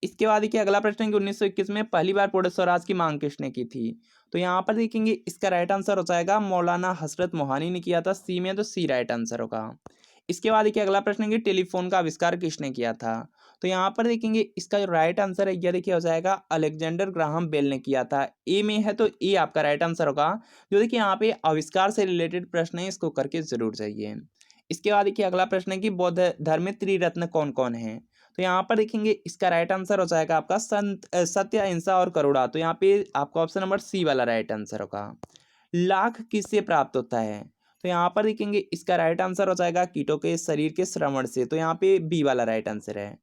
इसके बाद देखिए अगला प्रश्न है कि 1921 में पहली बार पूर्ण स्वराज की मांग किसने की थी? तो यहाँ पर देखेंगे इसका राइट आंसर हो जाएगा मौलाना हसरत मोहानी ने किया था। सी में, तो सी राइट आंसर होगा। इसके बाद देखिए अगला प्रश्न है कि टेलीफोन का आविष्कार किसने किया था? तो यहाँ पर देखेंगे इसका जो राइट आंसर है यह देखिए हो जाएगा अलेक्जेंडर ग्राहम बेल ने किया था। ए में है तो ए आपका राइट आंसर होगा। जो देखिए यहाँ पे आविष्कार से रिलेटेड प्रश्न है, इसको करके जरूर जाइए। इसके बाद देखिए अगला प्रश्न है कि बौद्ध धर्म में त्रिरत्न कौन कौन है? तो यहाँ पर देखेंगे इसका राइट आंसर हो जाएगा आपका सत्य, अहिंसा और करुणा। तो यहाँ पे आपका ऑप्शन नंबर सी वाला राइट आंसर होगा। लाख किससे प्राप्त होता है? तो यहाँ पर देखेंगे इसका राइट आंसर हो जाएगा कीटों के शरीर के श्रवण से। तो यहाँ पे बी वाला राइट आंसर है।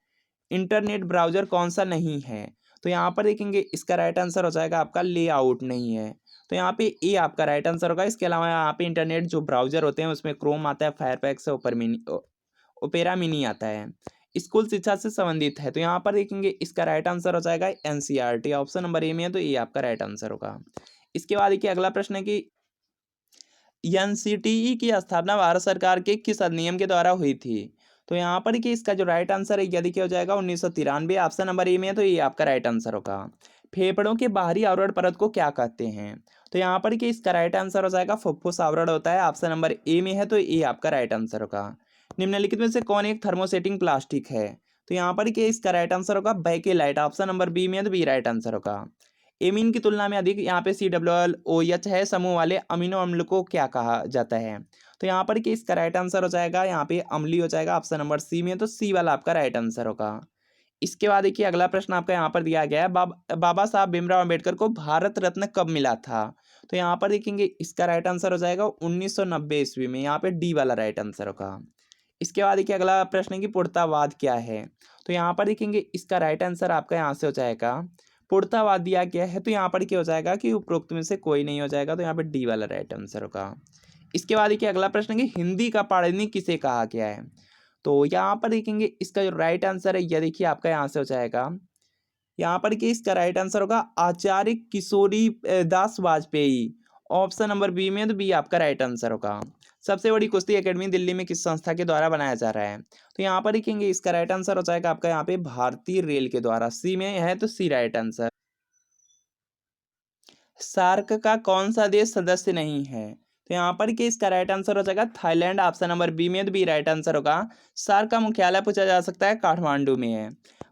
इंटरनेट ब्राउजर कौन सा नहीं है? तो यहाँ पर देखेंगे इसका राइट आंसर हो जाएगा आपका लेआउट नहीं है। तो यहाँ पे ए आपका राइट आंसर होगा। इसके अलावा यहाँ पे इंटरनेट जो ब्राउजर होते हैं उसमें क्रोम आता है, फायरफैक्स, ओपेरा मिनी आता है। स्कूल शिक्षा से संबंधित है, तो यहाँ पर देखेंगे इसका राइट आंसर हो जाएगा NCERT। ऑप्शन नंबर ए में है तो ए आपका राइट आंसर होगा। इसके बाद देखिए अगला प्रश्न है कि NCTE की स्थापना भारत सरकार के किस अधिनियम के द्वारा हुई थी? तो यहाँ पर कि इसका जो राइट आंसर है यह देखिए हो जाएगा 1993। ऑप्शन नंबर ए में है तो ये आपका राइट आंसर होगा। फेफड़ों के बाहरी आवरण परत को क्या कहते हैं? तो यहाँ पर कि इसका राइट आंसर हो जाएगा फुफ्फुस आवरण होता है। ऑप्शन नंबर ए में है तो ये आपका राइट आंसर होगा। निम्नलिखित में से कौन एक थर्मोसेटिंग प्लास्टिक है? तो यहाँ पर कि इसका राइट आंसर होगा बैकेलाइट। ऑप्शन नंबर बी में है तो बी राइट आंसर होगा। एमीन की तुलना में अधिक यहाँ पे COOH है समूह वाले अमीनो अम्ल को क्या कहा जाता है? तो यहाँ पर कि इसका राइट आंसर हो जाएगा यहाँ पे अम्लीय हो जाएगा। ऑप्शन नंबर सी में, तो सी वाला आपका राइट आंसर होगा। इसके बाद देखिए अगला प्रश्न आपका यहाँ पर दिया गया है बाबा साहब भीमराव अम्बेडकर को भारत रत्न कब मिला था? तो यहाँ पर देखेंगे इसका राइट आंसर हो जाएगा 1990 ईस्वी में। यहाँ पे डी वाला राइट आंसर होगा। इसके बाद देखिए अगला प्रश्न है कि पूर्णतावाद क्या है? तो यहाँ पर देखेंगे इसका राइट आंसर आपका यहाँ से हो जाएगा पूर्णतावाद दिया गया है, तो यहाँ पर क्या हो जाएगा कि उपरोक्त में से कोई नहीं हो जाएगा। तो यहाँ पर डी वाला राइट आंसर होगा। इसके बाद देखिए अगला प्रश्न है कि हिंदी का पाणिनि किसे कहा गया है? तो यहाँ पर देखेंगे इसका जो राइट आंसर है यह देखिए आपका यहाँ से हो जाएगा, यहाँ पर कि इसका राइट आंसर होगा आचार्य किशोरी दास वाजपेयी। ऑप्शन नंबर बी में, तो बी आपका राइट आंसर होगा। सबसे बड़ी कुश्ती एकेडमी दिल्ली में किस संस्था के द्वारा बनाया जा रहा है? तो यहाँ पर देखेंगे इसका राइट आंसर हो जाएगा आपका यहाँ पे भारतीय रेल के द्वारा। सी में है तो सी राइट आंसर। सार्क का कौन सा देश सदस्य नहीं है? तो यहाँ पर कि इसका राइट आंसर हो जाएगा थाईलैंड। ऑप्शन नंबर बी में, तो बी राइट आंसर होगा। सार्क का मुख्यालय पूछा जा सकता है काठमांडू में है।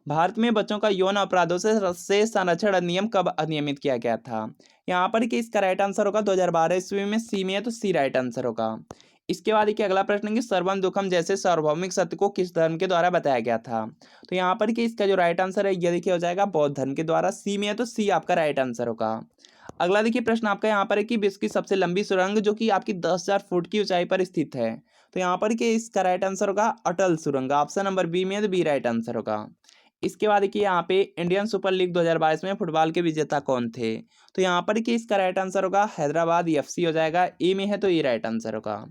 भारत में बच्चों का यौन अपराधों से संरक्षण अधिनियम कब अधिनियमित किया गया था? यहाँ पर कि इसका राइट आंसर होगा 2012 ईस्वी में। सी में है तो सी राइट आंसर होगा। इसके बाद देखिए अगला प्रश्न है कि सर्वम दुखम जैसे सार्वभौमिक सत्य को किस धर्म के द्वारा बताया गया था? तो यहाँ पर कि इसका जो राइट आंसर है यह देखिए हो जाएगा बौद्ध धर्म के द्वारा। सी में है तो सी आपका राइट आंसर होगा। अगला देखिए प्रश्न आपका यहाँ पर है कि विश्व की सबसे लंबी सुरंग जो कि आपकी 10,000 फुट की ऊंचाई पर स्थित है, तो यहाँ पर कि इसका राइट आंसर होगा अटल सुरंग। ऑप्शन नंबर बी में, तो बी राइट आंसर होगा। इसके बाद देखिए यहाँ पे इंडियन सुपर लीग 2022 में फुटबॉल के विजेता कौन थे? तो यहाँ पर कि इसका राइट आंसर होगा हैदराबाद एफसी हो जाएगा। ए में है तो ये राइट आंसर होगा।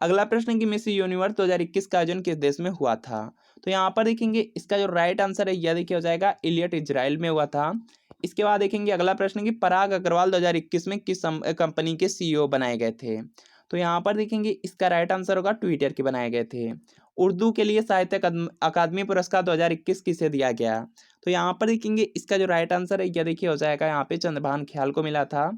अगला प्रश्न कि मिस यूनिवर्स 2021 का आयोजन किस देश में हुआ था? तो यहाँ पर देखेंगे इसका जो राइट आंसर है यह देखिए हो जाएगा इलियट इजराइल में हुआ था। इसके बाद देखेंगे अगला प्रश्न कि पराग अग्रवाल 2021 में किस कंपनी के सीईओ बनाए गए थे? तो यहाँ पर देखेंगे इसका राइट आंसर होगा ट्विटर के बनाए गए थे। उर्दू के लिए साहित्य अकादमी पुरस्कार 2021 किसे दिया गया? तो यहाँ पर देखेंगे इसका जो राइट आंसर है यह देखिए हो जाएगा यहाँ पे चंद्रभान ख्याल को मिला था।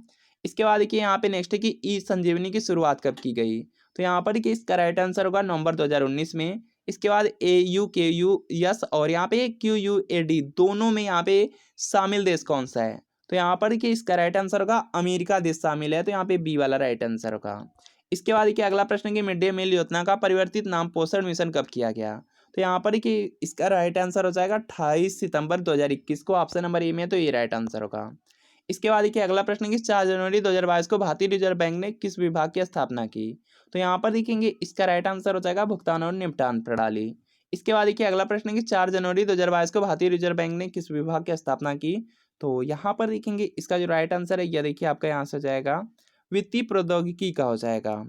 इसके बाद देखिए यहाँ पे नेक्स्ट है कि ई संजीवनी की शुरुआत कब की गई? तो यहाँ पर देखिए इसका राइट आंसर होगा नवंबर 2019 में। इसके बाद AUKUS और यहाँ पे QUAD दोनों में यहाँ पे शामिल देश कौन सा है? तो यहाँ पर देखिए इसका राइट आंसर होगा अमेरिका देश शामिल है, तो यहाँ पे बी वाला राइट आंसर होगा। इसके बाद देखिए अगला प्रश्न कि मिड डे मील योजना का परिवर्तित नाम पोषण मिशन कब किया गया? तो यहाँ पर देखिए इसका राइट आंसर हो जाएगा 28 सितंबर 2021 को। ऑप्शन नंबर ए में है तो ये राइट आंसर होगा। इसके बाद देखिए अगला प्रश्न कि 4 जनवरी 2022 को भारतीय रिजर्व बैंक ने किस विभाग की स्थापना की? तो यहाँ पर देखेंगे इसका राइट आंसर हो जाएगा भुगतान और निपटान प्रणाली। इसके बाद देखिए अगला प्रश्न कि 4 जनवरी 2022 को भारतीय रिजर्व बैंक ने किस विभाग की स्थापना की? तो यहाँ पर देखेंगे इसका जो राइट आंसर है यह देखिए आपका यहाँ से हो जाएगा वित्तीय प्रौद्योगिकी का हो जाएगा।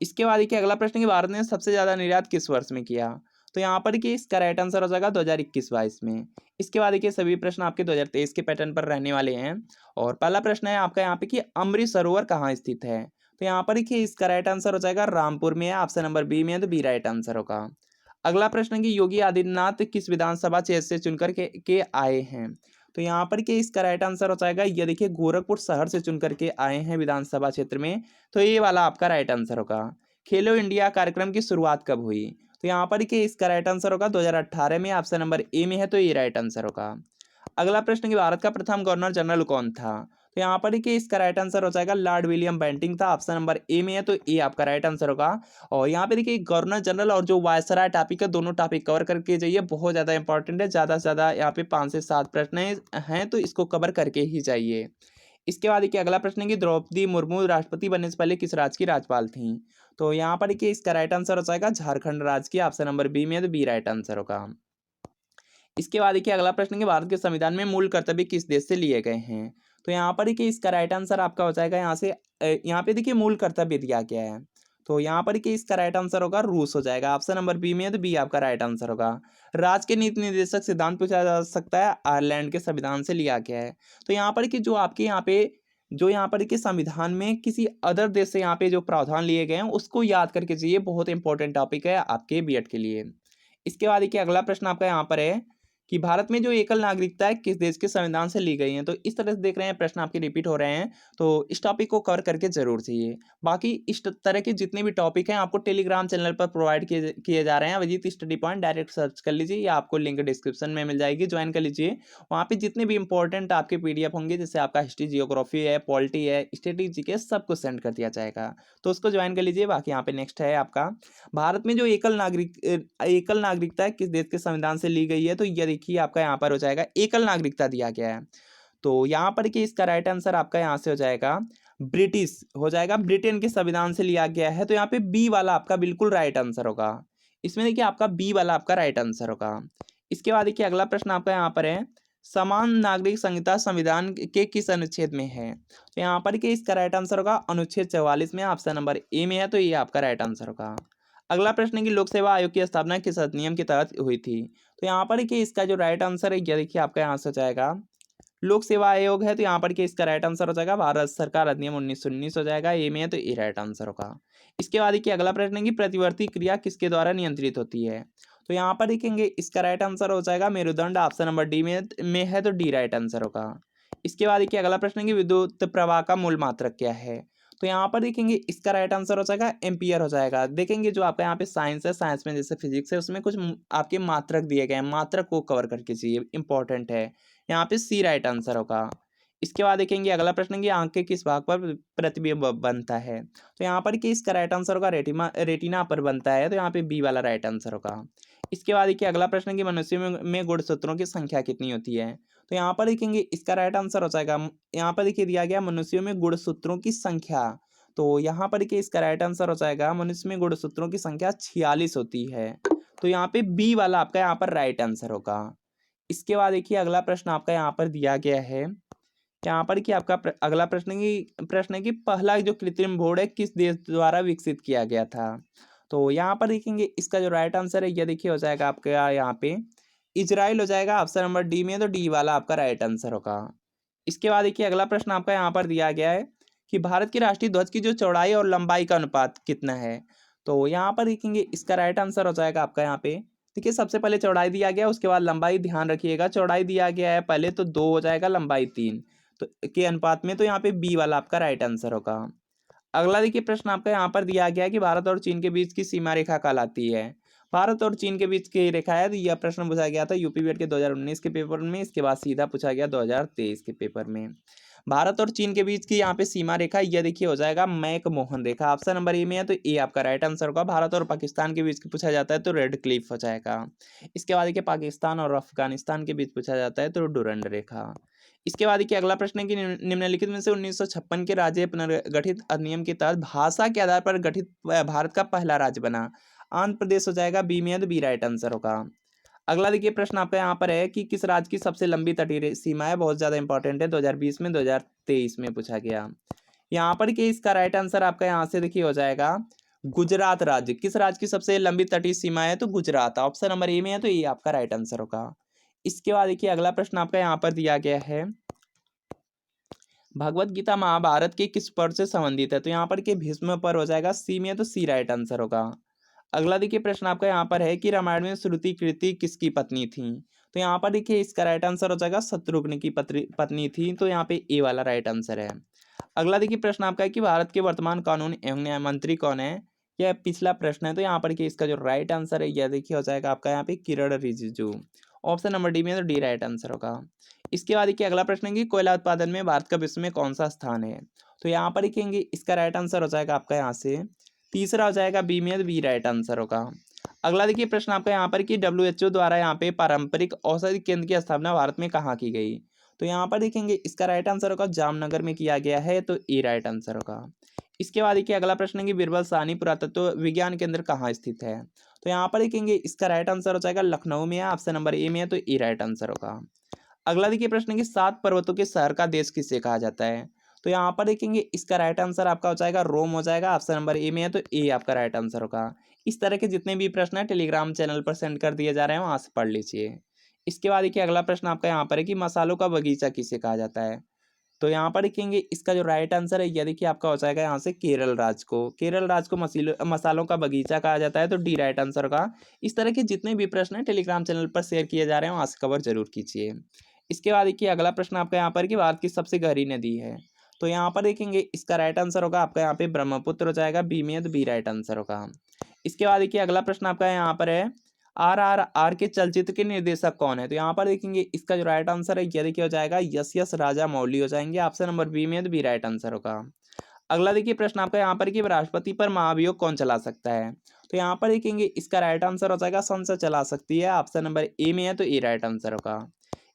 इसके बाद देखिए अगला प्रश्न कि भारत ने सबसे ज्यादा निर्यात किस वर्ष में किया? तो यहाँ पर देखिए इसका राइट आंसर हो जाएगा 2021-22 में। इसके बाद देखिए सभी प्रश्न आपके 2023 के पैटर्न पर रहने वाले हैं। और पहला प्रश्न है आपका यहाँ पे कि अमृत सरोवर कहाँ स्थित है? तो यहाँ पर देखिए इसका राइट आंसर हो जाएगा रामपुर में है। ऑप्शन नंबर बी में है तो बी राइट आंसर होगा। अगला प्रश्न कि योगी आदित्यनाथ किस विधानसभा क्षेत्र से चुनकर के आए हैं? तो यहाँ पर कि इसका राइट आंसर हो जाएगा ये देखिए गोरखपुर शहर से चुन करके आए हैं विधानसभा क्षेत्र में, तो ये वाला आपका राइट आंसर होगा। खेलो इंडिया कार्यक्रम की शुरुआत कब हुई? तो यहाँ पर कि इसका राइट आंसर होगा 2018 में। ऑप्शन नंबर ए में है तो ये राइट आंसर होगा। अगला प्रश्न कि भारत का प्रथम गवर्नर जनरल कौन था? तो यहाँ पर कि इसका राइट आंसर हो जाएगा लॉर्ड विलियम बेंटिंग था। ऑप्शन नंबर ए में है तो ए आपका राइट आंसर होगा। और यहाँ पे देखिए गवर्नर जनरल और जो वायसराय टॉपिक है दोनों टॉपिक कवर करके जाइए, बहुत ज़्यादा इंपॉर्टेंट है। ज़्यादा से ज़्यादा यहाँ पे 5 से 7 प्रश्न हैं तो इसको कवर करके ही जाइए। इसके बाद देखिए अगला प्रश्न है कि द्रौपदी मुर्मू राष्ट्रपति बनने से पहले किस राज्य की राज्यपाल थी? तो यहाँ पर देखिए इसका राइट आंसर हो जाएगा झारखंड राज्य की। ऑप्शन नंबर बी में है तो बी राइट आंसर होगा। इसके बाद देखिए अगला प्रश्न कि भारत के संविधान में मूल कर्तव्य किस देश से लिए गए हैं? तो यहाँ पर देखिए इसका राइट आंसर आपका हो जाएगा यहाँ से यहाँ पे देखिए मूल कर्तव्य दिया गया है, तो यहाँ पर कि इसका राइट आंसर होगा रूस हो जाएगा। ऑप्शन नंबर बी में है तो बी आपका राइट आंसर होगा। राज्य के नीति निर्देशक सिद्धांत पूछा जा सकता है, आयरलैंड के संविधान से लिया गया है। तो यहाँ पर कि जो यहाँ पर कि संविधान में किसी अदर देश से यहाँ पे जो प्रावधान लिए गए हैं उसको याद करके चाहिए, बहुत इंपॉर्टेंट टॉपिक है आपके बीएड के लिए। इसके बाद देखिए अगला प्रश्न आपका यहाँ पर है कि भारत में जो एकल नागरिकता है किस देश के संविधान से ली गई है? तो इस तरह से देख रहे हैं प्रश्न आपके रिपीट हो रहे हैं, तो इस टॉपिक को कवर करके जरूर चाहिए। बाकी इस तरह के जितने भी टॉपिक हैं आपको टेलीग्राम चैनल पर प्रोवाइड किए जा रहे हैं। Abhijeet study point direct search कर लीजिए या आपको लिंक डिस्क्रिप्शन में मिल जाएगी, ज्वाइन कर लीजिए। वहाँ पे जितने भी इंपॉर्टेंट आपके पीडीएफ होंगे, जैसे आपका हिस्ट्री, जियोग्राफी है, पॉलिटी है, स्ट्रेटेजी के, सबको सेंड कर दिया जाएगा, तो उसको ज्वाइन कर लीजिए। बाकी यहाँ पे नेक्स्ट है आपका भारत में जो एकल नागरिकता है किस देश के संविधान से ली गई है? तो ये देखिए आपका यहाँ पर हो जाएगा एकल नागरिकता दिया गया है, तो यहाँ पर कि इसका राइट आंसर आपका यहाँ से हो जाएगा ब्रिटिश हो जाएगा, ब्रिटेन के संविधान से लिया गया है। तो यहाँ पे बी वाला आपका बिल्कुल राइट आंसर होगा। इसमें देखिए आपका बी वाला आपका राइट आंसर होगा। इसके बाद देखिए अगला प्रश्न आपका यहाँ पर है समान नागरिक संहिता संविधान के किस अनुच्छेद में है? तो यहाँ पर कि इसका राइट आंसर होगा अनुच्छेद 44 में। ऑप्शन नंबर ए में है तो ये आपका राइट आंसर होगा। अगला प्रश्न है कि लोक सेवा आयोग की स्थापना किस अधिनियम के तहत हुई थी? तो यहाँ पर कि इसका जो राइट आंसर है ये देखिए आपका यहाँ से हो जाएगा लोक सेवा आयोग है, तो यहाँ पर कि इसका राइट आंसर हो जाएगा भारत सरकार अधिनियम 1919 हो जाएगा। ए में है तो ए राइट आंसर होगा। इसके बाद देखिए अगला प्रश्न है कि प्रतिवर्ती क्रिया किसके द्वारा नियंत्रित होती है? तो यहाँ पर देखेंगे इसका राइट आंसर हो जाएगा मेरुदंड। ऑप्शन नंबर डी में है तो डी राइट आंसर होगा। इसके बाद देखिए अगला प्रश्न है कि विद्युत प्रवाह का मूल मात्रक क्या है? तो यहाँ पर देखेंगे इसका राइट आंसर हो जाएगा एम्पियर हो जाएगा। देखेंगे जो आपका यहाँ पे साइंस है, साइंस में जैसे फिजिक्स है उसमें कुछ आपके मात्रक दिए गए हैं, मात्रक को कवर करके चाहिए, इंपॉर्टेंट है। यहाँ पे सी राइट आंसर होगा। इसके बाद देखेंगे अगला प्रश्न कि आंख के किस भाग पर प्रतिबिंब बनता है? तो यहाँ पर कि इसका राइट आंसर होगा रेटिना पर बनता है, तो यहाँ पे बी वाला राइट आंसर होगा। इसके बाद देखिए अगला प्रश्न कि मनुष्य में गुणसूत्रों की संख्या कितनी होती है? तो यहाँ पर देखेंगे इसका राइट आंसर हो जाएगा, यहाँ पर देखिए दिया गया मनुष्यों में गुणसूत्रों की संख्या, तो यहाँ पर देखिए इसका राइट आंसर हो जाएगा मनुष्य में गुणसूत्रों की संख्या 46 होती है, तो यहाँ पे बी वाला आपका यहाँ पर राइट आंसर होगा। इसके बाद देखिए अगला प्रश्न आपका यहाँ पर दिया गया है, यहाँ पर कि आपका अगला प्रश्न है कि पहला जो कृत्रिम भ्रूण है किस देश द्वारा विकसित किया गया था। तो यहाँ पर देखेंगे इसका जो राइट आंसर है यह देखिए हो जाएगा आपका यहाँ पे इजराइल हो जाएगा। ऑप्शन नंबर डी में, तो डी वाला आपका राइट आंसर होगा। इसके बाद देखिए अगला प्रश्न आपका यहाँ पर दिया गया है कि भारत के राष्ट्रीय ध्वज की जो चौड़ाई और लंबाई का अनुपात कितना है। तो यहाँ पर देखेंगे इसका राइट आंसर हो जाएगा आपका यहाँ पे, देखिए सबसे पहले चौड़ाई दिया गया, उसके बाद लंबाई। ध्यान रखिएगा चौड़ाई दिया गया है पहले तो 2 हो जाएगा, लंबाई 3 तो के अनुपात में, तो यहाँ पे बी वाला आपका राइट आंसर होगा। अगला देखिए प्रश्न आपका यहाँ पर दिया गया है कि भारत और चीन के बीच की सीमा रेखा कहलाती है। भारत और चीन के बीच की रेखा है, तो यह प्रश्न पूछा गया था यूपी बीएड के 2019 के पेपर में, इसके बाद सीधा पूछा गया 2023 के पेपर में। भारत और चीन के बीच की यहाँ पे सीमा रेखा यह देखिए हो जाएगा मैक-मोहन रेखा। ऑप्शन नंबर ए में है, तो ए आपका राइट आंसर होगा। भारत और पाकिस्तान के बीच की पूछा जाता है तो रेड क्लिफ हो जाएगा। इसके बाद देखिए पाकिस्तान और अफगानिस्तान के बीच पूछा जाता है तो डुरंड रेखा। इसके बाद देखिए अगला प्रश्न है कि निम्नलिखित में से 1956 के राज्य पुनर्गठित अधिनियम के तहत भाषा के आधार पर गठित भारत का पहला राज्य बना। आंध्र प्रदेश हो जाएगा, बी में है तो बी राइट आंसर होगा। अगला देखिए प्रश्न आपका यहाँ पर है कि किस राज्य की सबसे लंबी तटीय सीमा है, बहुत ज्यादा इंपॉर्टेंट है, 2020 में 2023 में पूछा गया। यहाँ पर कि इसका राइट आंसर आपका यहाँ से देखिए हो जाएगा गुजरात राज्य। किस राज्य की सबसे लंबी तटीय सीमा है, तो गुजरात। ऑप्शन नंबर ए में है तो ये आपका राइट आंसर होगा। इसके बाद देखिए अगला प्रश्न आपका यहाँ पर दिया गया है भगवत गीता महाभारत के किस पर्व से संबंधित है, तो यहाँ पर के भीष्म पर्व हो जाएगा, सी में है तो सी राइट आंसर होगा। अगला देखिए प्रश्न आपका यहाँ पर है कि रामायण में श्रुति कीर्ति किसकी पत्नी थी, तो यहाँ पर देखिए इसका राइट आंसर हो जाएगा शत्रुघ्न की पत्नी थी, तो यहाँ पे ए वाला राइट आंसर है। अगला देखिए प्रश्न आपका है कि भारत के वर्तमान कानून एवं न्याय मंत्री कौन है, यह पिछला प्रश्न है, तो यहाँ पर कि इसका जो राइट आंसर है यह देखिए हो जाएगा आपका यहाँ पे किरण रिजिजू। ऑप्शन नंबर डी में तो डी राइट आंसर होगा। इसके बाद देखिए अगला प्रश्न है कि कोयला उत्पादन में भारत का विश्व में कौन सा स्थान है, तो यहाँ पर देखेंगे इसका राइट आंसर हो जाएगा आपका यहाँ से तीसरा हो जाएगा, बी में बी राइट आंसर होगा। अगला देखिए प्रश्न आपका यहाँ पर कि WHO द्वारा यहाँ पे पारंपरिक औषधि केंद्र की स्थापना भारत में कहाँ की गई, तो यहाँ पर देखेंगे इसका राइट आंसर होगा जामनगर में किया गया है, तो ए राइट आंसर होगा। इसके बाद देखिए अगला प्रश्न है कि बीरबल साहनी पुरातत्व विज्ञान केंद्र कहाँ स्थित है, तो यहाँ पर देखेंगे इसका राइट आंसर हो जाएगा लखनऊ में है। ऑप्शन नंबर ए में है तो ए राइट आंसर होगा। अगला देखिए प्रश्न है कि 7 पर्वतों के शहर का देश किसे कहा जाता है, तो यहाँ पर देखेंगे इसका राइट आंसर आपका हो जाएगा रोम हो जाएगा। ऑप्शन नंबर ए में है तो ए आपका राइट आंसर होगा। इस तरह के जितने भी प्रश्न है टेलीग्राम चैनल पर सेंड कर दिए जा रहे हैं, वहां से पढ़ लीजिए। इसके बाद देखिए अगला प्रश्न आपका यहाँ पर है कि मसालों का बगीचा किसे कहा जाता है, तो यहाँ पर देखेंगे इसका जो राइट आंसर है यह देखिए आपका हो जाएगा यहाँ से केरल राज्य को। केरल राज्य को मसालों का बगीचा कहा जाता है, तो डी राइट आंसर होगा। इस तरह के जितने भी प्रश्न है टेलीग्राम चैनल पर शेयर किए जा रहे हैं, वहां से कवर जरूर कीजिए। इसके बाद देखिए अगला प्रश्न आपका यहाँ पर कि भारत की सबसे गहरी नदी है, तो यहाँ पर देखेंगे इसका राइट आंसर होगा आपका यहाँ पे ब्रह्मपुत्र हो जाएगा, बी में है तो बी राइट आंसर होगा। इसके बाद देखिए अगला प्रश्न आपका यहाँ पर है RRR के चलचित्र के निर्देशक कौन है, तो यहाँ पर देखेंगे इसका जो राइट आंसर है यह देखिए हो जाएगा यस यस राजा मौली हो जाएंगे। ऑप्शन नंबर बी में है तो बी राइट आंसर होगा। अगला देखिए प्रश्न आपका यहाँ पर कि राष्ट्रपति पर महाभियोग कौन चला सकता है, तो यहाँ पर देखेंगे इसका राइट आंसर हो जाएगा संसद चला सकती है। ऑप्शन नंबर ए में है तो ए राइट आंसर होगा।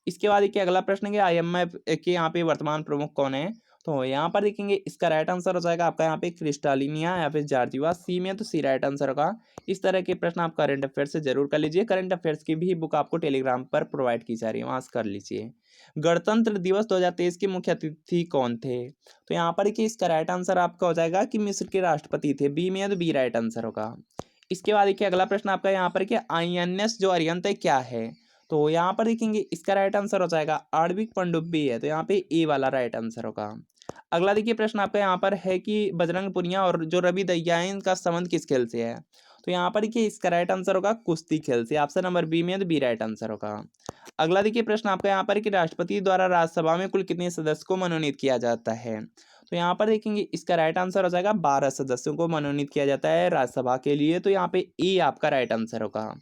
इसके बाद देखिए अगला प्रश्न है IMF के यहाँ पे वर्तमान प्रमुख कौन है, तो यहाँ पर देखेंगे इसका राइट आंसर हो जाएगा आपका यहाँ पे क्रिस्टालिनिया या फिर जॉर्जिवा, सी में तो सी राइट आंसर होगा। इस तरह के प्रश्न आप करंट अफेयर्स से जरूर कर लीजिए। करंट अफेयर्स की भी बुक आपको टेलीग्राम पर प्रोवाइड की जा रही है, वहां से कर लीजिए। गणतंत्र दिवस 2023 के मुख्य अतिथि कौन थे, तो यहाँ पर देखिए इसका राइट आंसर आपका हो जाएगा कि मिस्र के राष्ट्रपति थे, बी में है तो बी राइट आंसर होगा। इसके बाद देखिए अगला प्रश्न आपका यहाँ पर कि INS जो अरिहंत है क्या है, तो यहाँ पर देखेंगे इसका राइट आंसर हो जाएगा आणविक पनडुब्बी है, तो यहाँ पे ए वाला राइट आंसर होगा। अगला देखिए प्रश्न आपका यहाँ पर है कि बजरंग पुनिया और जो रवि दहिया है इनका संबंध किस खेल से है, तो यहाँ पर देखिए इसका राइट आंसर होगा कुश्ती खेल से। ऑप्शन नंबर बी में है तो बी राइट आंसर होगा। अगला देखिए प्रश्न आपका यहाँ पर कि राष्ट्रपति द्वारा राज्यसभा में कुल कितने सदस्य को मनोनीत किया जाता है, तो यहाँ पर देखेंगे इसका राइट आंसर हो जाएगा 12 सदस्यों को मनोनीत किया जाता है राज्यसभा के लिए, तो यहाँ पे ए आपका राइट आंसर होगा।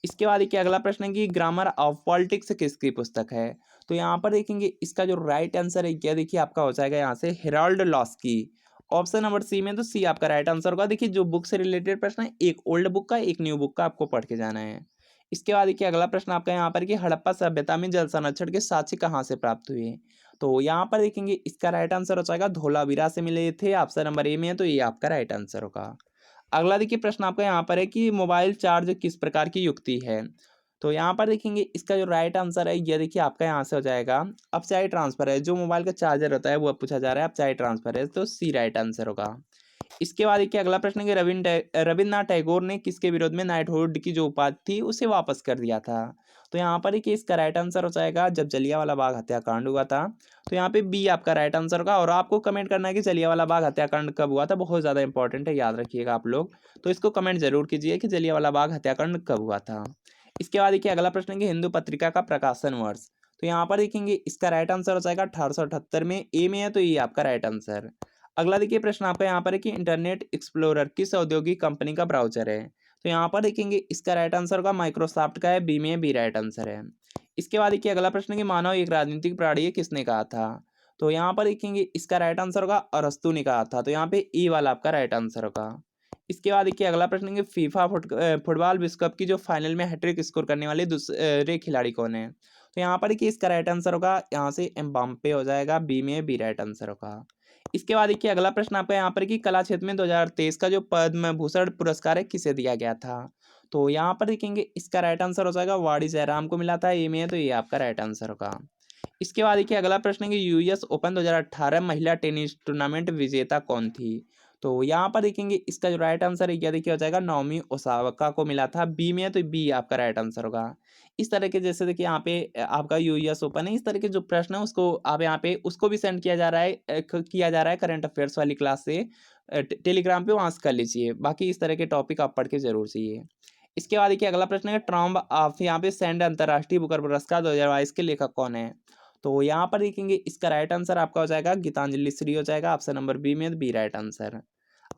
इसके बाद देखिए अगला प्रश्न है कि ग्रामर ऑफ पॉलिटिक्स किसकी पुस्तक है, तो यहाँ पर देखेंगे इसका जो राइट आंसर है क्या देखिए आपका हो जाएगा यहाँ से हेराल्ड लॉस की। ऑप्शन नंबर सी में तो सी आपका राइट आंसर होगा। देखिए जो बुक से रिलेटेड प्रश्न है, एक ओल्ड बुक का एक न्यू बुक का आपको पढ़ के जाना है। इसके बाद देखिए अगला प्रश्न आपका यहाँ पर कि हड़प्पा सभ्यता में जल संरक्षण के साक्ष्य कहाँ से प्राप्त हुए, तो यहाँ पर देखेंगे इसका राइट आंसर हो जाएगा धोलावीरा से मिले थे। ऑप्शन नंबर ए में है तो ये आपका राइट आंसर होगा। अगला देखिए प्रश्न आपका यहाँ पर है कि मोबाइल चार्ज किस प्रकार की युक्ति है, तो यहाँ पर देखेंगे इसका जो राइट आंसर है ये देखिए आपका यहाँ से हो जाएगा अपचाई ट्रांसफर है। जो मोबाइल का चार्जर होता है वो पूछा जा रहा है, अपचाई ट्रांसफर है, तो सी राइट आंसर होगा। इसके बाद देखिए अगला प्रश्न है कि रविन्द्रनाथ टैगोर ने किसके विरोध में नाइटहुड की जो उपाधि थी उसे वापस कर दिया था। तो यहाँ पर देखिए इसका राइट आंसर हो जाएगा जब जलियांवाला बाग हत्याकांड हुआ था। तो यहाँ पे बी आपका राइट आंसर होगा। और आपको कमेंट करना है कि जलियांवाला बाग हत्याकांड कब हुआ था, बहुत ज़्यादा इंपॉर्टेंट है, याद रखिएगा आप लोग। तो इसको कमेंट जरूर कीजिए कि जलियांवाला बाग हत्याकांड कब हुआ था। इसके बाद देखिए अगला प्रश्न है कि हिंदू पत्रिका का प्रकाशन वर्ष। तो यहाँ पर देखेंगे इसका राइट आंसर हो जाएगा 1878 में, ए में है तो ये आपका राइट आंसर। अगला देखिए प्रश्न आपका यहाँ पर है कि इंटरनेट एक्सप्लोरर किस औद्योगिक कंपनी का ब्राउजर है। तो यहाँ पर देखेंगे इसका राइट आंसर होगा माइक्रोसॉफ्ट का है, बी में बी राइट आंसर है। इसके बाद देखिए अगला प्रश्न है कि मानव एक राजनीतिक प्राणी है, किसने कहा था। तो यहाँ पर देखेंगे इसका राइट आंसर होगा अरस्तु ने कहा था। तो यहाँ पे ई वाला आपका राइट आंसर होगा। इसके बाद देखिए अगला प्रश्न है कि फीफा फुटबॉल विश्व कप की जो फाइनल में हैट्रिक स्कोर करने वाले दूसरे खिलाड़ी कौन है। तो यहाँ पर देखिए इसका राइट आंसर होगा यहाँ से एम्बाप्पे हो जाएगा, बी में बी राइट आंसर होगा। इसके बाद देखिए अगला प्रश्न आपका यहाँ पर कि कला क्षेत्र में 2023 का जो पद्म भूषण पुरस्कार है किसे दिया गया था। तो यहाँ पर देखेंगे इसका राइट आंसर हो जाएगा वाड़ी जयराम को मिला था, ए में है तो ये आपका राइट आंसर होगा। इसके बाद देखिए अगला प्रश्न है कि यूएस ओपन 2018 महिला टेनिस टूर्नामेंट विजेता कौन थी। तो यहाँ पर देखेंगे इसका जो राइट आंसर है क्या देखिए हो जाएगा नाओमी ओसाका को मिला था, बी में है तो बी आपका राइट आंसर होगा। इस तरह के जैसे देखिए यहाँ पे आपका यूएस ओपन है, इस तरह के जो प्रश्न है उसको आप यहाँ पे उसको भी सेंड किया जा रहा है करंट अफेयर्स वाली क्लास से टेलीग्राम पे, वहाँ से कर लीजिए। बाकी इस तरह के टॉपिक आप पढ़ के जरूर चाहिए। इसके बाद देखिए अगला प्रश्न है ट्रम्ब ऑफ यहाँ पे सेंड अंतर्राष्ट्रीय बुकर पुरस्कार 2022 के लेखक कौन है। तो यहाँ पर देखेंगे इसका राइट आंसर आपका हो जाएगा गीतांजलि श्री हो जाएगा, ऑप्शन नंबर बी में बी राइट आंसर।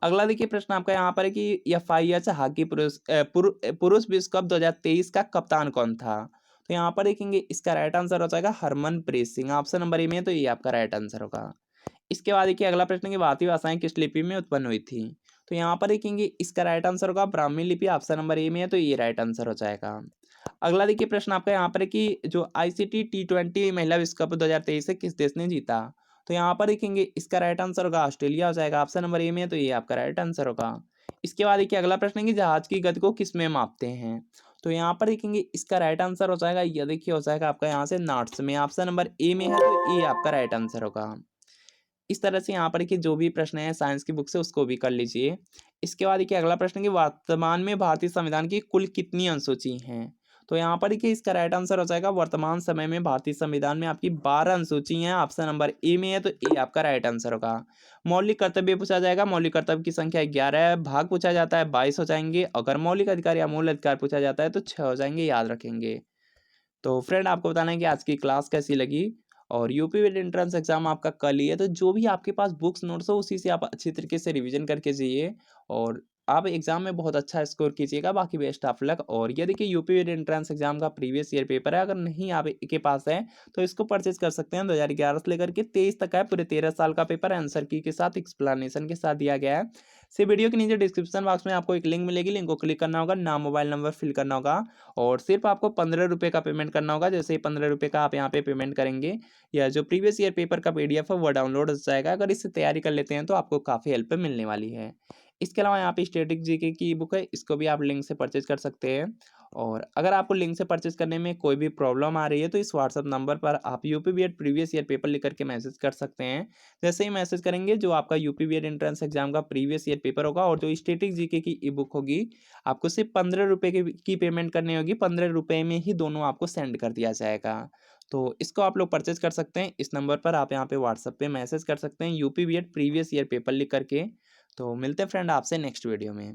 अगला देखिए प्रश्न आपका यहाँ पर है कि एफआईएच हॉकी पुरुष विश्व कप 2023 का कप्तान कौन था। तो यहाँ पर देखेंगे इसका राइट आंसर हो जाएगा Harmanpreet Singh, option number A में है तो ये आपका राइट आंसर होगा। इसके बाद देखिए अगला प्रश्न है कि भारतीय भाषाएं किस लिपि में उत्पन्न हुई थी। तो यहाँ पर देखेंगे इसका राइट आंसर होगा ब्राह्मी लिपि, ऑप्शन नंबर ए में है तो ये राइट आंसर हो जाएगा। अगला देखिए प्रश्न आपका यहाँ पर है कि जो आईसीटी T20 महिला विश्व कप 2023 है किस देश ने जीता। तो यहाँ पर देखेंगे इसका राइट आंसर होगा ऑस्ट्रेलिया हो जाएगा, ऑप्शन नंबर ए में है तो ये आपका राइट आंसर होगा। इसके बाद देखिए अगला प्रश्न है कि जहाज की गति को किस में मापते हैं। तो यहाँ पर देखेंगे इसका राइट आंसर हो जाएगा ये देखिए हो जाएगा आपका यहाँ से नॉट्स में, ऑप्शन नंबर ए में है तो ये आपका राइट आंसर होगा। इस तरह से यहाँ पर कि जो भी प्रश्न है साइंस की बुक से उसको भी कर लीजिए। इसके बाद देखिए अगला प्रश्न कि वर्तमान में भारतीय संविधान की कुल कितनी अनुसूची हैं। तो यहाँ पर देखिए इसका राइट आंसर हो जाएगा वर्तमान समय में भारतीय संविधान में आपकी 12 अनुसूची हैं, ऑप्शन नंबर ए में है तो ए आपका राइट आंसर होगा। मौलिक कर्तव्य पूछा जाएगा, मौलिक कर्तव्य की संख्या 11 है, भाग पूछा जाता है 22 हो जाएंगे, अगर मौलिक अधिकार या मूल अधिकार पूछा जाता है तो 6 हो जाएंगे, याद रखेंगे। तो फ्रेंड आपको बताना है कि आज की क्लास कैसी लगी। और यूपी वेट एंट्रेंस एग्जाम आपका कल ही है, तो जो भी आपके पास बुक्स नोट्स हो उसी से आप अच्छी तरीके से रिवीजन करके जाइए और आप एग्जाम में बहुत अच्छा स्कोर कीजिएगा। बाकी बेस्ट ऑफ लक। और ये देखिए यूपी वेट एंट्रेंस एग्जाम का प्रीवियस ईयर पेपर है, अगर नहीं आप के पास है तो इसको परचेज कर सकते हैं। 2011 से लेकर के 23 तक है, पूरे 13 साल का पेपर आंसर की के साथ एक्सप्लेनेशन के साथ दिया गया है। से वीडियो के नीचे डिस्क्रिप्शन बॉक्स में आपको एक लिंक मिलेगी, लिंक को क्लिक करना होगा, नाम मोबाइल नंबर फिल करना होगा और सिर्फ आपको 15 रुपये का पेमेंट करना होगा। जैसे ही 15 रुपये का आप यहाँ पे पेमेंट करेंगे या जो प्रीवियस ईयर पेपर का पीडीएफ है वो डाउनलोड हो जाएगा। अगर इससे तैयारी कर लेते हैं तो आपको काफ़ी हेल्प मिलने वाली है। इसके अलावा यहाँ पे स्टैटिक जीके की बुक है, इसको भी आप लिंक से परचेज कर सकते हैं। और अगर आपको लिंक से परचेज करने में कोई भी प्रॉब्लम आ रही है तो इस व्हाट्सअप नंबर पर आप UP BEd previous year paper लिख करके मैसेज कर सकते हैं। जैसे ही मैसेज करेंगे जो आपका यूपी बीएड एंट्रेंस एग्जाम का प्रीवियस ईयर पेपर होगा और जो स्टैटिक जीके की ई बुक होगी आपको सिर्फ 15 रुपये की पेमेंट करनी होगी। 15 रुपये में ही दोनों आपको सेंड कर दिया जाएगा। तो इसको आप लोग परचेज कर सकते हैं। इस नंबर पर आप यहाँ पे व्हाट्सएप पे मैसेज कर सकते हैं UP BEd previous year paper लिख करके। तो मिलते हैं फ्रेंड आपसे नेक्स्ट वीडियो में।